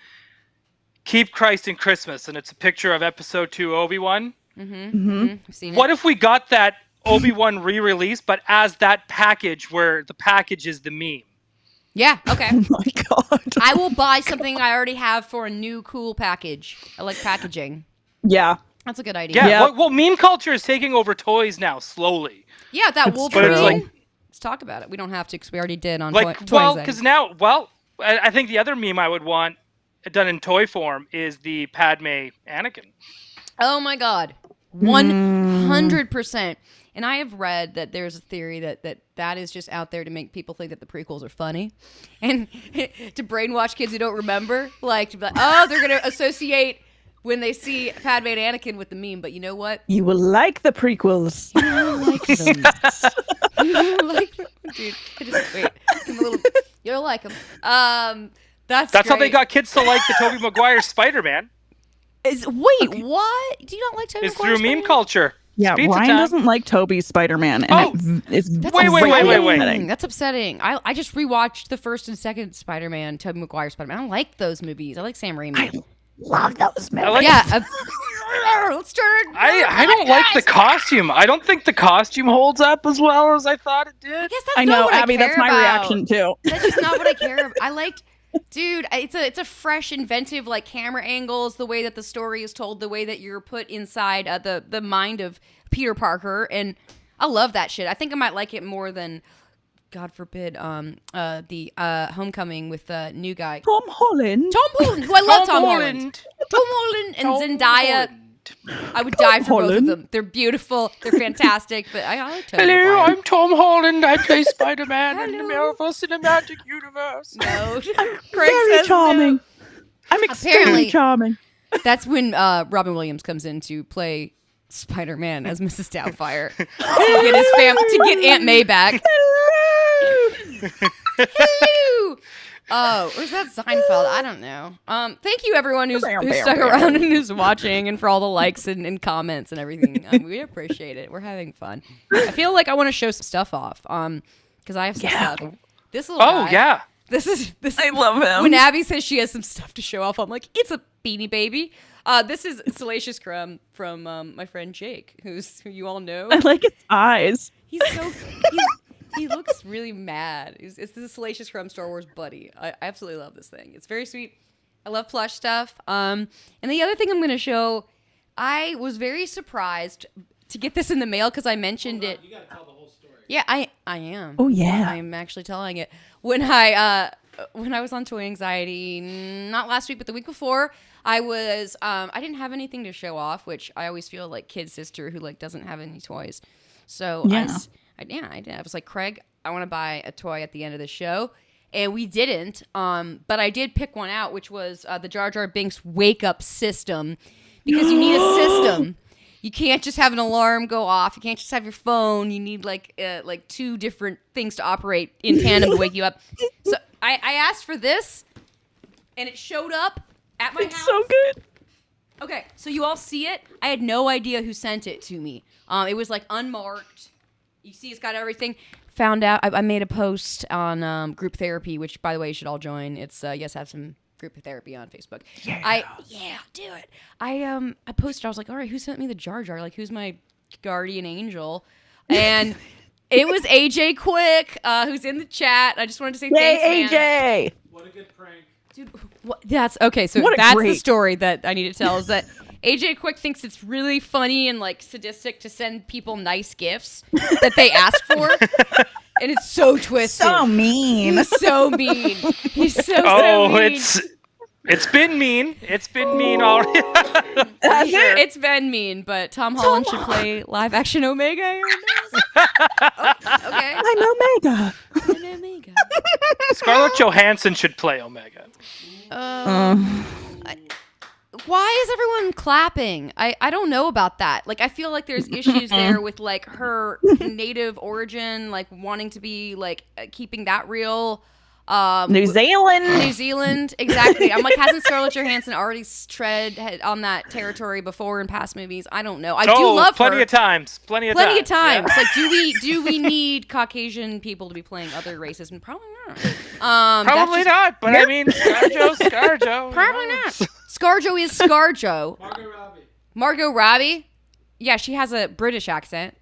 "Keep Christ in Christmas," and it's a picture of Episode 2 Obi-Wan. I've seen What it. if we got that Obi-Wan re-release, but as that package where the package is the meme? Yeah. Okay. Oh my god. I will buy something I already have for a new cool package. I like packaging. Yeah. That's a good idea. Yeah. Yep. Well, meme culture is taking over toys now, slowly. Yeah, that It's Wolverine. true. Let's talk about it. We don't have to because we already did on Like, toy well, anxiety. because now, I think the other meme I would want done in toy form is the Padme Anakin. Oh my god. 100%. And I have read that there's a theory that is just out there to make people think that the prequels are funny and to brainwash kids who don't remember, like to be like, oh, they're going to associate when they see Padme and Anakin with the meme. But you know what? You will like the prequels. I don't like them. You don't like them. Dude, wait. Give 'em a little, you'll like them. That's How they great. got kids to like the Tobey Maguire Spider-Man. Wait, what? Do you not like Tobey It's Maguire through meme Spider-Man? culture. Yeah, It's pizza Ryan time. doesn't like Toby's Spider-Man, and Oh, it's That's Wait. upsetting. That's upsetting. I just rewatched the first and second Spider-Man, Tobey Maguire Spider-Man. I don't like those movies. I like Sam Raimi. love those movies. I like Yeah. Let's turn. I don't like the costume. I don't think the costume holds up as well as I thought it I did. guess that's I not know, what Abby. I care That's my about. reaction too. That's just not what I care about. I liked, dude. It's a fresh, inventive like camera angles, the way that the story is told, the way that you're put inside the mind of Peter Parker, and I love that shit. I think I might like it more than, God forbid, the Homecoming with the new guy. Tom Holland. Tom Holland, who I love Tom Holland. Tom Holland and Zendaya. I would die for both of Holland. them. They're beautiful. They're fantastic. But I like Tobey Hello, Maguire. I'm Tom Holland. I play Spider-Man in the Hello. Marvel Cinematic Universe. No. Very charming. I'm extremely Apparently- charming. That's when Robin Williams comes in to play Spider-Man as Mrs. Doubtfire to get his family, to get Aunt May back. Hello. Oh, or is that Seinfeld? I don't know. Thank you everyone who's stuck around and who's watching, and for all the likes and comments and everything. We appreciate it. We're having fun. I feel like I want to show some stuff off. Because I have some stuff. This little Oh guy, yeah. This is I love him. when Abby says she has some stuff to show off, I'm like, it's a Beanie Baby. This is Salacious Crumb from my friend Jake, who you all know. I like his eyes. He looks really mad. It's the Salacious Crumb Star Wars buddy. I absolutely love this thing. It's very sweet. I love plush stuff. And the other thing I'm going to show, I was very surprised to get this in the mail because I mentioned it. You got to tell the whole story. Yeah, I am. Oh, yeah. I'm actually telling it. When I was on Toy Anxiety, not last week, but the week before, I was I didn't have anything to show off, which I always feel like kid sister who like doesn't have any toys. So Yeah. I did. I was like, Craig, I want to buy a toy at the end of the show. And we didn't. But I did pick one out, which was the Jar Jar Binks wake up system. Because you need a system. You can't just have an alarm go off. You can't just have your phone. You need like two different things to operate in tandem to wake you up. So I asked for this, and it showed up at my It's house. so good. Okay, so you all see it? I had no idea who sent it to me. It was like unmarked. You see, it's got everything. Found out. I made a post on group therapy, which, by the way, you should all join. It's yes, have some group therapy on Facebook. Yeah, do it. I posted. I was like, all right, who sent me the Jar Jar? Like, who's my guardian angel? And it was AJ Quick, who's in the chat. I just wanted to say thanks, Yay, man. AJ. What a good prank. Dude, that's okay. So What a that's the great- story that I need to tell is that AJ Quick thinks it's really funny and like sadistic to send people nice gifts that they ask for, and it's so twisted. So mean. He's so mean. He's so Oh, mean. it's been mean. It's been mean already. For sure. It's been mean, but Tom Holland should play live action Omega. Oh, okay. I'm Omega. And Omega. Scarlett Johansson should play Omega. Why is everyone clapping? I don't know about that. Like, I feel like there's issues there with like her native origin, like wanting to be like keeping that real. New Zealand. New Zealand, exactly. I'm like, hasn't Scarlett Johansson already tread on that territory before in past movies? I don't know. I do love plenty her. of times. Plenty of times. Yeah. Like, do we need Caucasian people to be playing other races? And probably not. Probably not, but I mean, ScarJo. Probably not. ScarJo is ScarJo. Margot Robbie. Yeah, she has a British accent.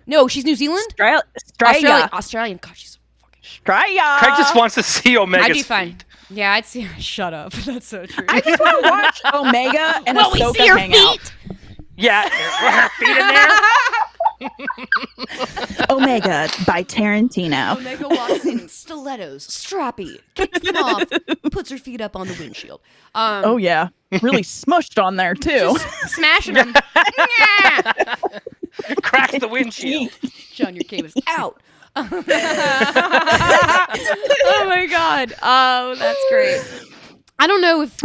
No, she's New Zealand. Australian. God, she's Australia. Craig just wants to see Omega's I'd be fine. feet. Yeah, I'd see. Shut up. That's so true. I just want to watch Omega and Will we Ahsoka see her hang feet? Yeah, her feet in there. out. Omega by Tarantino. Omega walks in, stilettos, strappy, kicks them off, puts her feet up on the windshield. Oh yeah, really smushed on there too. Smashing them. Cracks the windshield. John, your game is out. Oh my god. Oh, that's great. I don't know if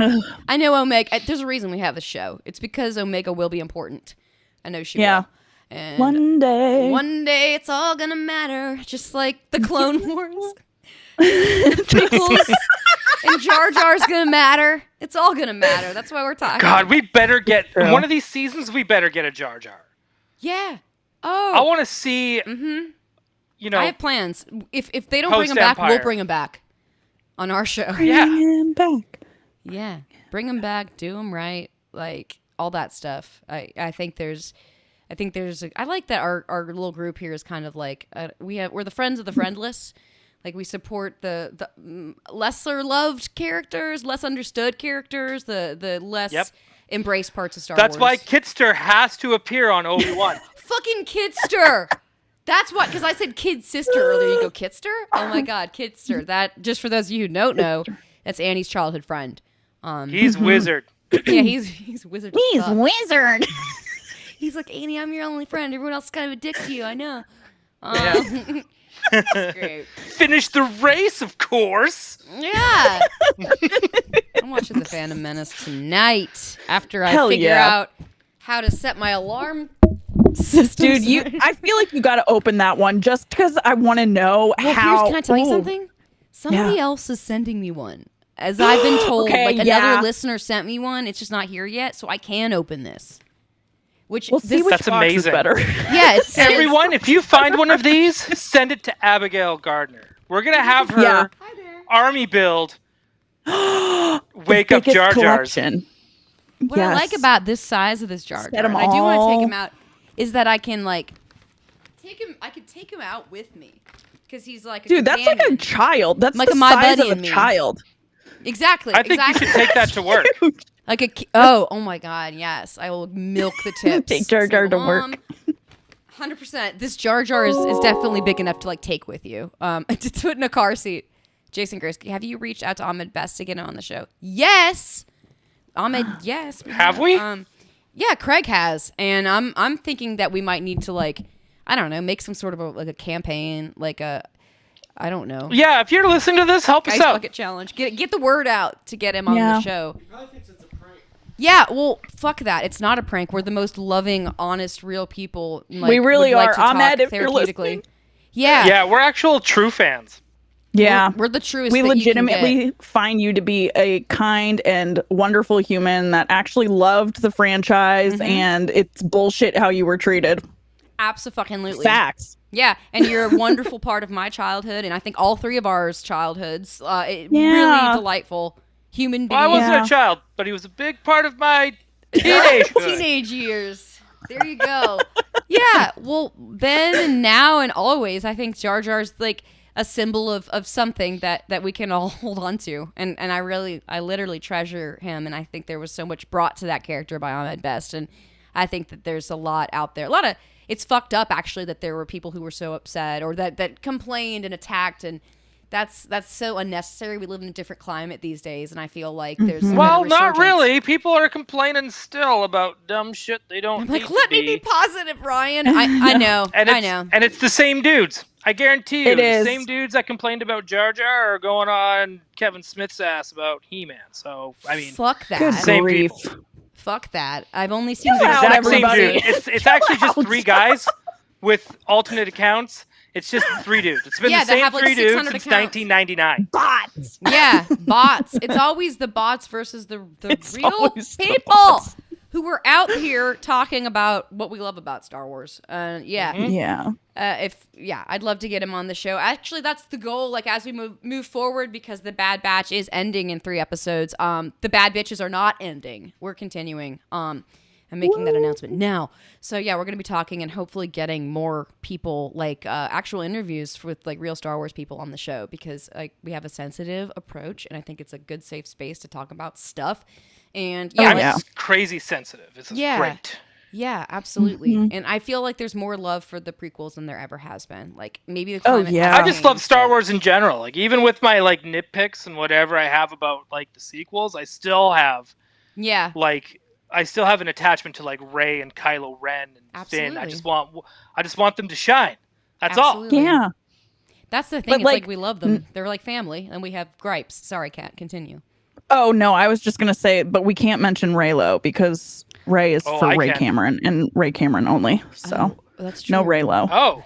I know Omega. There's a reason we have this show. It's because Omega will be important. I know she will. And one day it's all gonna matter, just like the Clone Wars. Pickles and Jar Jar's gonna matter. It's all gonna matter. That's why we're talking. God, we better get one of these seasons. We better get a Jar Jar. Yeah. Oh. I want to see. You know, I have plans. If they don't bring him back, we'll bring him back on our show. Yeah. Bring him back. Yeah, bring him back, do him right, like all that stuff. I think there's I like that our little group here is kind of like we're the friends of the friendless. Like we support the lesser loved characters, less understood characters, the less embraced parts of Star Wars. That's why Kitster has to appear on Obi-Wan. Fucking Kitster. That's what, because I said kid sister earlier. You go Kitster? Oh my god, Kitster. That, just for those of you who don't know, that's Annie's childhood friend. He's wizard. Yeah, he's wizard. He's wizard. He's like, Annie, I'm your only friend. Everyone else is kind of a dick to you. I know. Great. Finish the race, of course. Yeah. I'm watching The Phantom Menace tonight after I figure yeah. out how to set my alarm system. Dude, I feel like you got to open that one just because I want to know how. Can I tell you something? Somebody else is sending me one. As I've been told, like another listener sent me one. It's just not here yet, so I can open this. Which that's amazing. Better. Yeah, everyone, if you find one of these, send it to Abigail Gardner. We're gonna have her army build. Wake up Jar Jars. What I like about this size of this Jar Jar, and I do want to take him out, is that I can like take him. I could take him out with me because he's like a that's like a child. That's like the my size buddy of a child. Exactly. I think you should take that to work. Like oh my god, yes, I will milk the tips. Take Jar Jar to work. 100%. This Jar Jar is definitely big enough to like take with you. To put in a car seat. Jason Gursky, have you reached out to Ahmed Best to get him on the show? Yes. Ahmed, yes. Have we? Yeah, Craig has, and I'm thinking that we might need to like, I don't know, make some sort of a campaign, like I don't know. Yeah, if you're listening to this, help us out. Bucket challenge. Get the word out to get him on the show. He probably thinks it's a prank. Yeah, well, fuck that. It's not a prank. We're the most loving, honest, real people. Like, we really are. Like Ahmed, if you're listening. Yeah. Yeah, we're actual true fans. Yeah. We're the truest. We that legitimately you can get. find you to be a kind and wonderful human that actually loved the franchise, and it's bullshit how you were treated. Abso-fucking-lutely. Facts. Yeah, and you're a wonderful part of my childhood, and I think all three of ours childhoods. Really delightful human being. Well, I wasn't a child, but he was a big part of my teenage years. There you go. Yeah, well, then and now and always, I think Jar Jar's like a symbol of something that we can all hold on to, and I literally treasure him, and I think there was so much brought to that character by Ahmed Best, and I think that there's a lot out there, it's fucked up actually that there were people who were so upset or that complained and attacked, and that's so unnecessary. We live in a different climate these days, and I feel like there's well, not really. People are complaining still about dumb shit they don't. I'm like, let me be positive, Ryan. I know, I know, and it's the same dudes. I guarantee you, the same dudes that complained about Jar Jar are going on Kevin Smith's ass about He-Man. So I mean, fuck that. Same people. Fuck that. I've only seen the exact same everybody. dude. It's actually just three guys with alternate accounts. It's just three dudes. It's been the same have, like, three dudes 600 since accounts. 1999. Bots. bots. Yeah, bots. It's always the bots versus the It's real always the people bots. who were out here talking about what we love about Star Wars. Yeah. Yeah. I'd love to get him on the show. Actually, that's the goal. Like as we move forward, because the Bad Batch is ending in 3 episodes. The Bad Bitches are not ending. We're continuing. I'm making that announcement now. So yeah, we're gonna be talking and hopefully getting more people, like actual interviews with like real Star Wars people on the show, because like we have a sensitive approach, and I think it's a good safe space to talk about stuff. And yeah, I'm yeah. crazy sensitive. This is great. Yeah, absolutely. Mm-hmm. And I feel like there's more love for the prequels than there ever has been. Like maybe the Oh, climate yeah. has I just love changed, Star but- Wars in general. Like even with my like nitpicks and whatever I have about like the sequels, I still have Yeah. an attachment to like Rey and Kylo Ren and Finn. I Absolutely. just want them to shine. That's Absolutely. Yeah. That's the thing. But, It's like, like we love them. They're like family, and we have gripes. Sorry, Kat. Continue. Oh no, I was just gonna say, but we can't mention Raylo because Ray is for I Ray can. Cameron and Ray Cameron only. So That's true. no Raylo. Oh.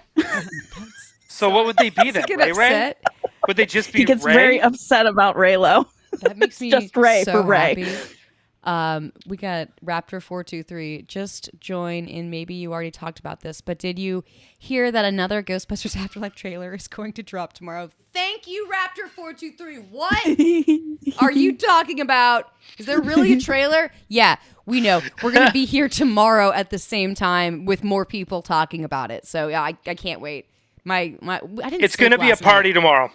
So what would they be then? Get Ray Ray? upset. Would they just be He gets Ray? very upset about Raylo. That makes me just Ray so for Ray. happy. We got Raptor423. Just join in. Maybe you already talked about this, but did you hear that another Ghostbusters Afterlife trailer is going to drop tomorrow? Thank you, Raptor423. What are you talking about? Is there really a trailer? Yeah, we know. We're going to be here tomorrow at the same time with more people talking about it. So yeah, I can't wait. I didn't. It's sleep going to be a last night. party tomorrow.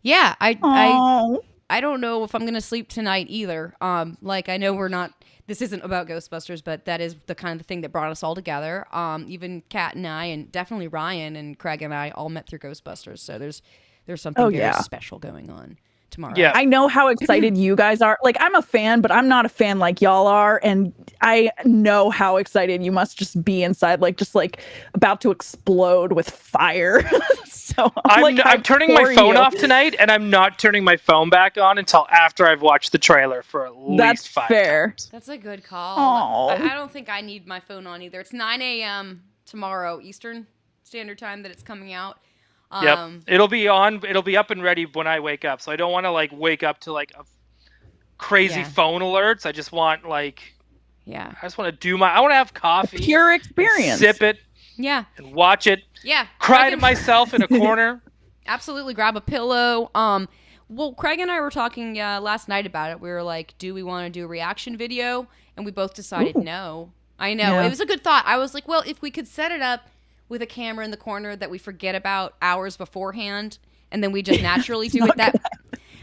Yeah, Oh, I don't know if I'm gonna sleep tonight either. Like I know this isn't about Ghostbusters, but that is the kind of thing that brought us all together. Even Kat and I, and definitely Ryan and Craig and I all met through Ghostbusters. So there's something very yeah. special going on tomorrow. Yeah. I know how excited you guys are. Like, I'm a fan, but I'm not a fan like y'all are. And I know how excited you must just be inside, like, just like about to explode with fire. So I'm turning my phone off tonight, and I'm not turning my phone back on until after I've watched the trailer for at least That's 5 fair. times. That's a good call. Aw. I don't think I need my phone on either. It's 9 a.m. tomorrow Eastern Standard Time that it's coming out. Yep. It'll be up and ready when I wake up. So I don't want to like wake up to like a crazy Yeah. phone alerts. I just want Yeah. I want to have coffee, Pure experience. sip it, Yeah. and watch it. Yeah. Cry Craig to and- myself in a corner. Absolutely, grab a pillow. Well, Craig and I were talking last night about it. We were like, do we want to do a reaction video? And we both decided no. I know. Yeah. It was a good thought. I was like, well, if we could set it up with a camera in the corner that we forget about hours beforehand, and then we just naturally do it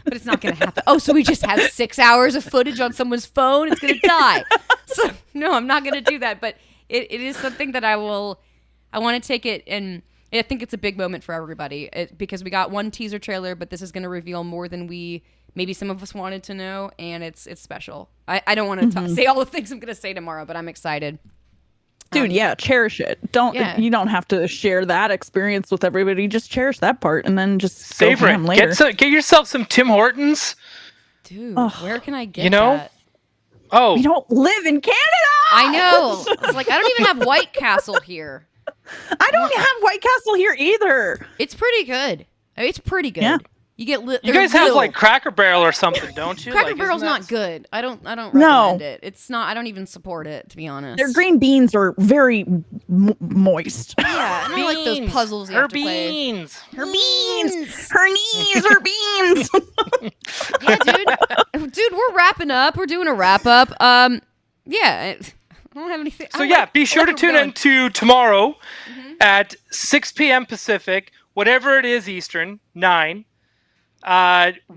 but it's not going to happen. Oh, so we just have 6 hours of footage on someone's phone? It's going to die. So, no, I'm not going to do that. But it is something that I want to take it, and I think it's a big moment for everybody because we got one teaser trailer, but this is going to reveal more than maybe some of us wanted to know, and it's special. I don't want to say all the things I'm going to say tomorrow, but I'm excited. Dude, yeah, cherish it. You don't have to share that experience with everybody. Just cherish that part and then just Savor go it. ham later. Get yourself some Tim Hortons. Dude, where can I get You know? that? Oh, We don't live in Canada. I know. It's like, I don't even have White Castle here. I don't have White Castle here either. It's pretty good. I mean, it's pretty good. Yeah. You get you guys have like Cracker Barrel or something, don't you? Cracker Like, Barrel's isn't that- not good. I don't recommend No. it. It's not. I don't even support it, to be honest. Their green beans are very moist. Yeah, I don't like those Beans. puzzles you Her have to play. beans. Her beans. Her knees are beans. Yeah, dude, we're wrapping up. We're doing a wrap up. Yeah, I don't have anything. So yeah, be sure to tune in to tomorrow at 6 p.m. Pacific, whatever it is Eastern, 9.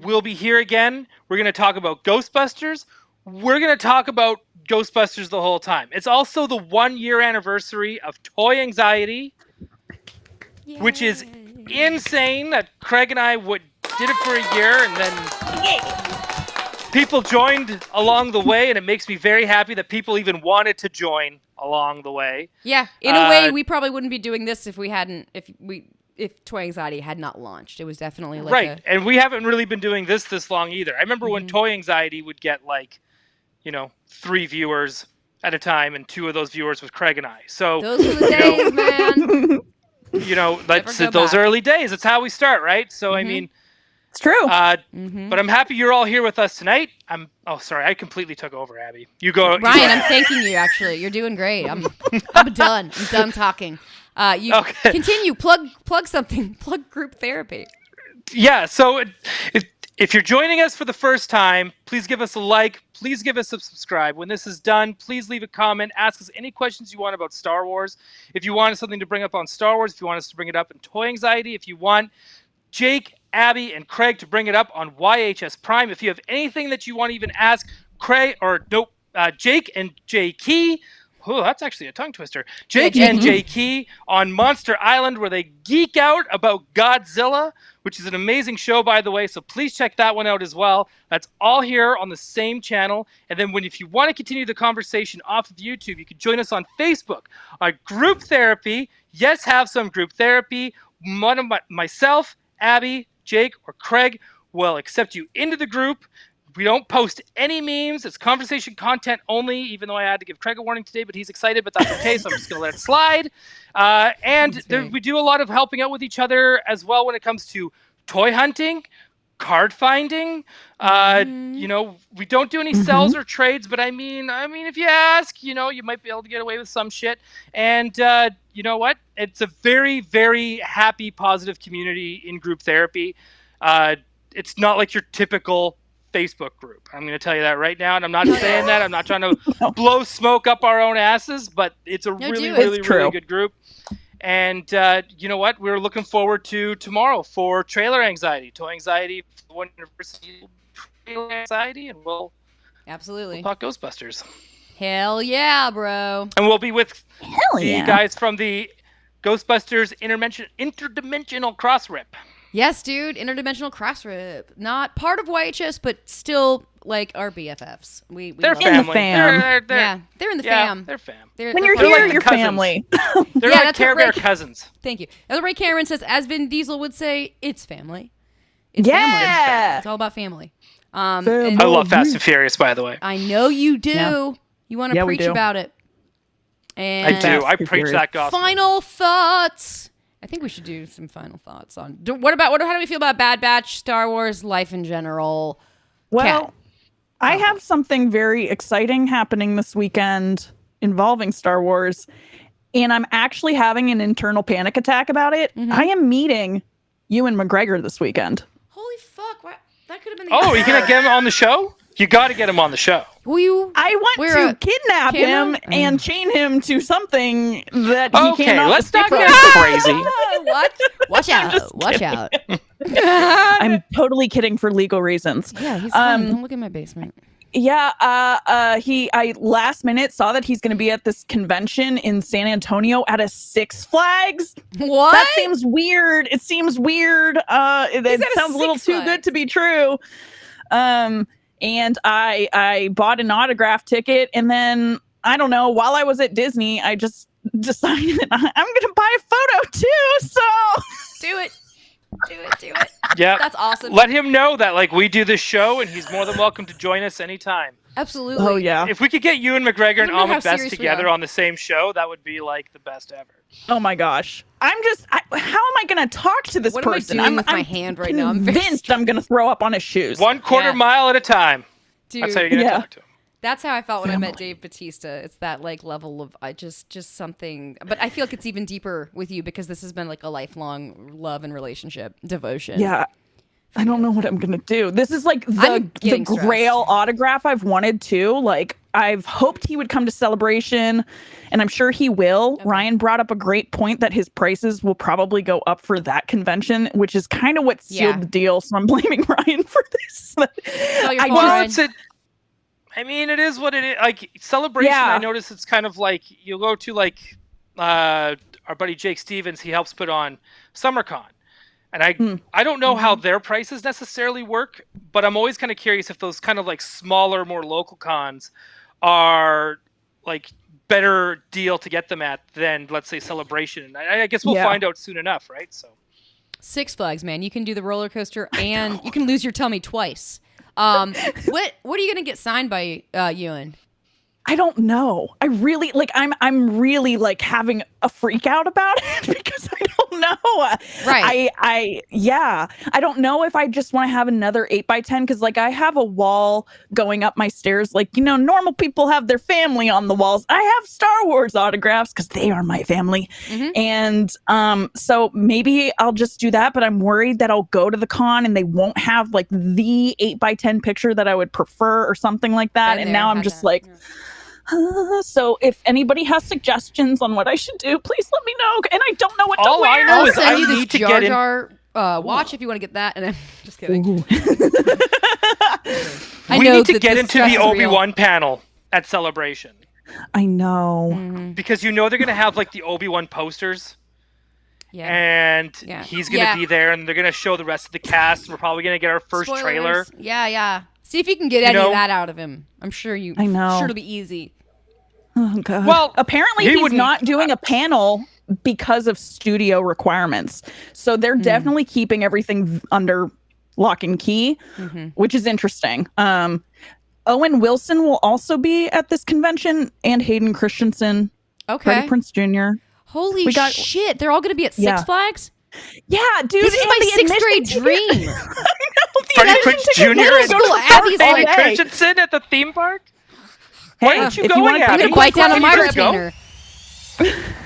We'll be here again. We're going to talk about Ghostbusters. We're going to talk about Ghostbusters the whole time. It's also the 1-year anniversary of Toy Anxiety, which is insane that Craig and I did it for a year, and then people joined along the way, and it makes me very happy that people even wanted to join along the way. Yeah, in a way, we probably wouldn't be doing this if Toy Anxiety had not launched. It was definitely like Right, and we haven't really been doing this long either. I remember when Toy Anxiety would get 3 viewers at a time, and 2 of those viewers was Craig and I. So those were the days, man. that's go those back. early days. That's how we start, right? So I mean, It's true. But I'm happy you're all here with us tonight. Sorry, I completely took over, Abby. You go. Ryan, I'm thanking you. Actually, you're doing great. I'm done. I'm done talking. You Okay. continue. Plug something. Plug group therapy. Yeah, so if you're joining us for the first time, please give us a like. Please give us a subscribe. When this is done, please leave a comment. Ask us any questions you want about Star Wars. If you want something to bring up on Star Wars, if you want us to bring it up in Toy Anxiety, if you want Jake, Abby, and Craig to bring it up on YHS Prime, if you have anything that you want to even ask Jake and Jay Key. Oh, that's actually a tongue twister. Jake and Jay Key on Monster Island, where they geek out about Godzilla, which is an amazing show, by the way. So please check that one out as well. That's all here on the same channel. And then if you want to continue the conversation off of YouTube, you can join us on Facebook on Group Therapy. Yes, have some group therapy. Myself, Abby, Jake, or Craig will accept you into the group. We don't post any memes. It's conversation content only, even though I had to give Craig a warning today, but he's excited, but that's okay, so I'm just going to let it slide. We do a lot of helping out with each other as well when it comes to toy hunting, card finding. We don't do any sells or trades, but I mean, if you ask, you might be able to get away with some shit. And you know what? It's a very, very happy, positive community in group therapy. It's not like your typical Facebook group. I'm going to tell you that right now, and I'm not saying that. I'm not trying to blow smoke up our own asses, but it's a really good group. And you know what? We're looking forward to tomorrow for Trailer Anxiety, Toy Anxiety, One University Trailer Anxiety, and we'll talk Ghostbusters. Hell yeah, bro. And we'll be with the guys from the Ghostbusters Interdimensional Cross Rip. Yes, dude. Interdimensional Cross Rip. Not part of YHS, but still like our BFFs. They're in the fam. They're in the fam. They're fam. When you're they're here, like you're cousins. family. They're like Care Bear cousins. Thank you. As Ray Cameron says, as Vin Diesel would say, it's family. It's Yeah. family. It's all about family. I love Fast and Furious, by the way. I know you do. Yeah. You want to Yeah, we preach do. about it. And I do. I preach that gospel. Final thoughts. I think we should do some final thoughts on. How do we feel about Bad Batch, Star Wars, life in general? Well, Kat. I have something very exciting happening this weekend involving Star Wars, and I'm actually having an internal panic attack about it. I am meeting Ewan McGregor this weekend. Holy fuck! What? That could have been. Oh, you gonna get him on the show? You got to get him on the show. I want to kidnap him and chain him to something that he Okay, cannot. let's not escape get from. crazy. What? Watch out! Watch out! I'm totally kidding for legal reasons. Yeah, he's fine. Don't look in my basement. Yeah, I last minute saw that he's going to be at this convention in San Antonio at a Six Flags. What? That seems weird. It seems weird. It sounds a little too good to be true. And I bought an autograph ticket, and then I don't know, while I was at Disney, I just decided I'm going to buy a photo too. So Do it. Yeah, That's awesome. Let him know that we do this show, and he's more than welcome to join us anytime. Absolutely. Oh yeah. If we could get Ewan McGregor and Remember how Ahmed Best serious we together are. on the same show, that would be the best ever. Oh my gosh. How am I going to talk to this What am I person? doing with my hand right now? I'm very convinced I'm going to throw up on his shoes. 1/4 mile at a time. Dude, That's how you're gonna talk to him. that's how I felt when I met Dave Bautista. It's that level of just something. But I feel like it's even deeper with you because this has been a lifelong love and relationship devotion. Yeah. I don't know what I'm going to do. This is the getting stressed. Grail autograph I've wanted to. I've hoped he would come to Celebration, and I'm sure he will. Okay. Ryan brought up a great point that his prices will probably go up for that convention, which is kind of what sealed the deal. So I'm blaming Ryan for this. your fault, Well, Ryan. it is what it is. Celebration, Yeah. I notice it's kind of you'll go to our buddy Jake Stevens. He helps put on SummerCon. And I don't know how their prices necessarily work, but I'm always kind of curious if those kind of smaller, more local cons are better deal to get them at than, let's say, Celebration. And I guess we'll find out soon enough, right? So Six Flags, man. You can do the roller coaster and you can lose your tummy twice. What are you gonna get signed by Ewan? I don't know. I really I'm really having a freak out about it because I don't know Right. I don't know if I just want to have another 8x10 because like I have a wall going up my stairs. Like, you know, normal people have their family on the walls. I have Star Wars autographs because they are my family. And so maybe I'll just do that, but I'm worried that I'll go to the con and they won't have like the 8x10 picture that I would prefer or something like that. Been And there, now I'm had just that, like, yeah. so if anybody has suggestions on what I should do, please let me know. And I don't know what All to I wear. know I'll is send I you this need to Jar get in. Jar watch if you want to get that. And I'm just kidding. Ooh. I We know need to that get this into stress the is real. Obi-Wan panel at Celebration I know. because you know they're gonna have like the Obi-Wan posters. Yeah. And Yeah. he's gonna Yeah. be there, and they're gonna show the rest of the cast. And we're probably gonna get our first Spoilers. trailer. Yeah. See if you can get any know? of that out of him. I'm sure you. I know. Sure, it'll be easy. Oh, God. Well, apparently he he's wouldn't- not doing a panel because of studio requirements. So they're definitely keeping everything under lock and key, which is interesting. Owen Wilson will also be at this convention, and Hayden Christensen, Okay. Freddie Prinze Jr. Holy We got- shit! They're all gonna be at Six Yeah. Flags. Yeah, dude. This is and my the sixth grade admission dream. ticket- I know, the Freddie admission Prinze ticket Jr. will and go to the Abby's park all Hayden day. Christensen at the theme park. Why aren't you if you going, wanna bring Abby? I'm it gonna bite down on my Let's go. retainer.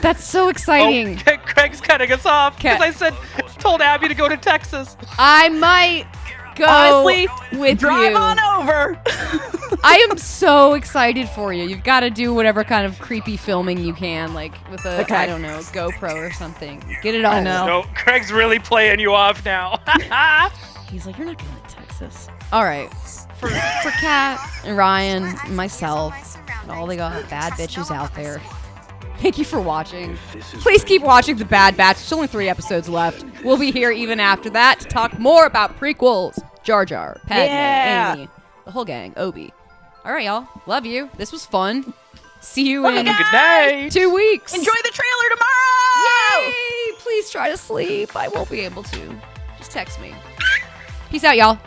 That's so exciting. Oh, Craig's cutting us off because Okay. told Abby to go to Texas. I might go Honestly, with drive you. on over. I am so excited for you. You've got to do whatever kind of creepy filming you can, like with a Okay. I don't know, GoPro or something. Get it on. know. No, Craig's really playing you off now. He's like, you're not going to Texas. All right. For Kat and Ryan and myself and all the bad bitches out there. Thank you for watching. Please keep watching The Bad Batch. There's only 3 episodes left. We'll be here even after that to talk more about prequels. Jar Jar, Padme, Yeah. Amy, the whole gang, Obi. All right, y'all. Love you. This was fun. See you in Good night. 2 weeks. Enjoy the trailer tomorrow. Yay! Please try to sleep. I won't be able to. Just text me. Peace out, y'all.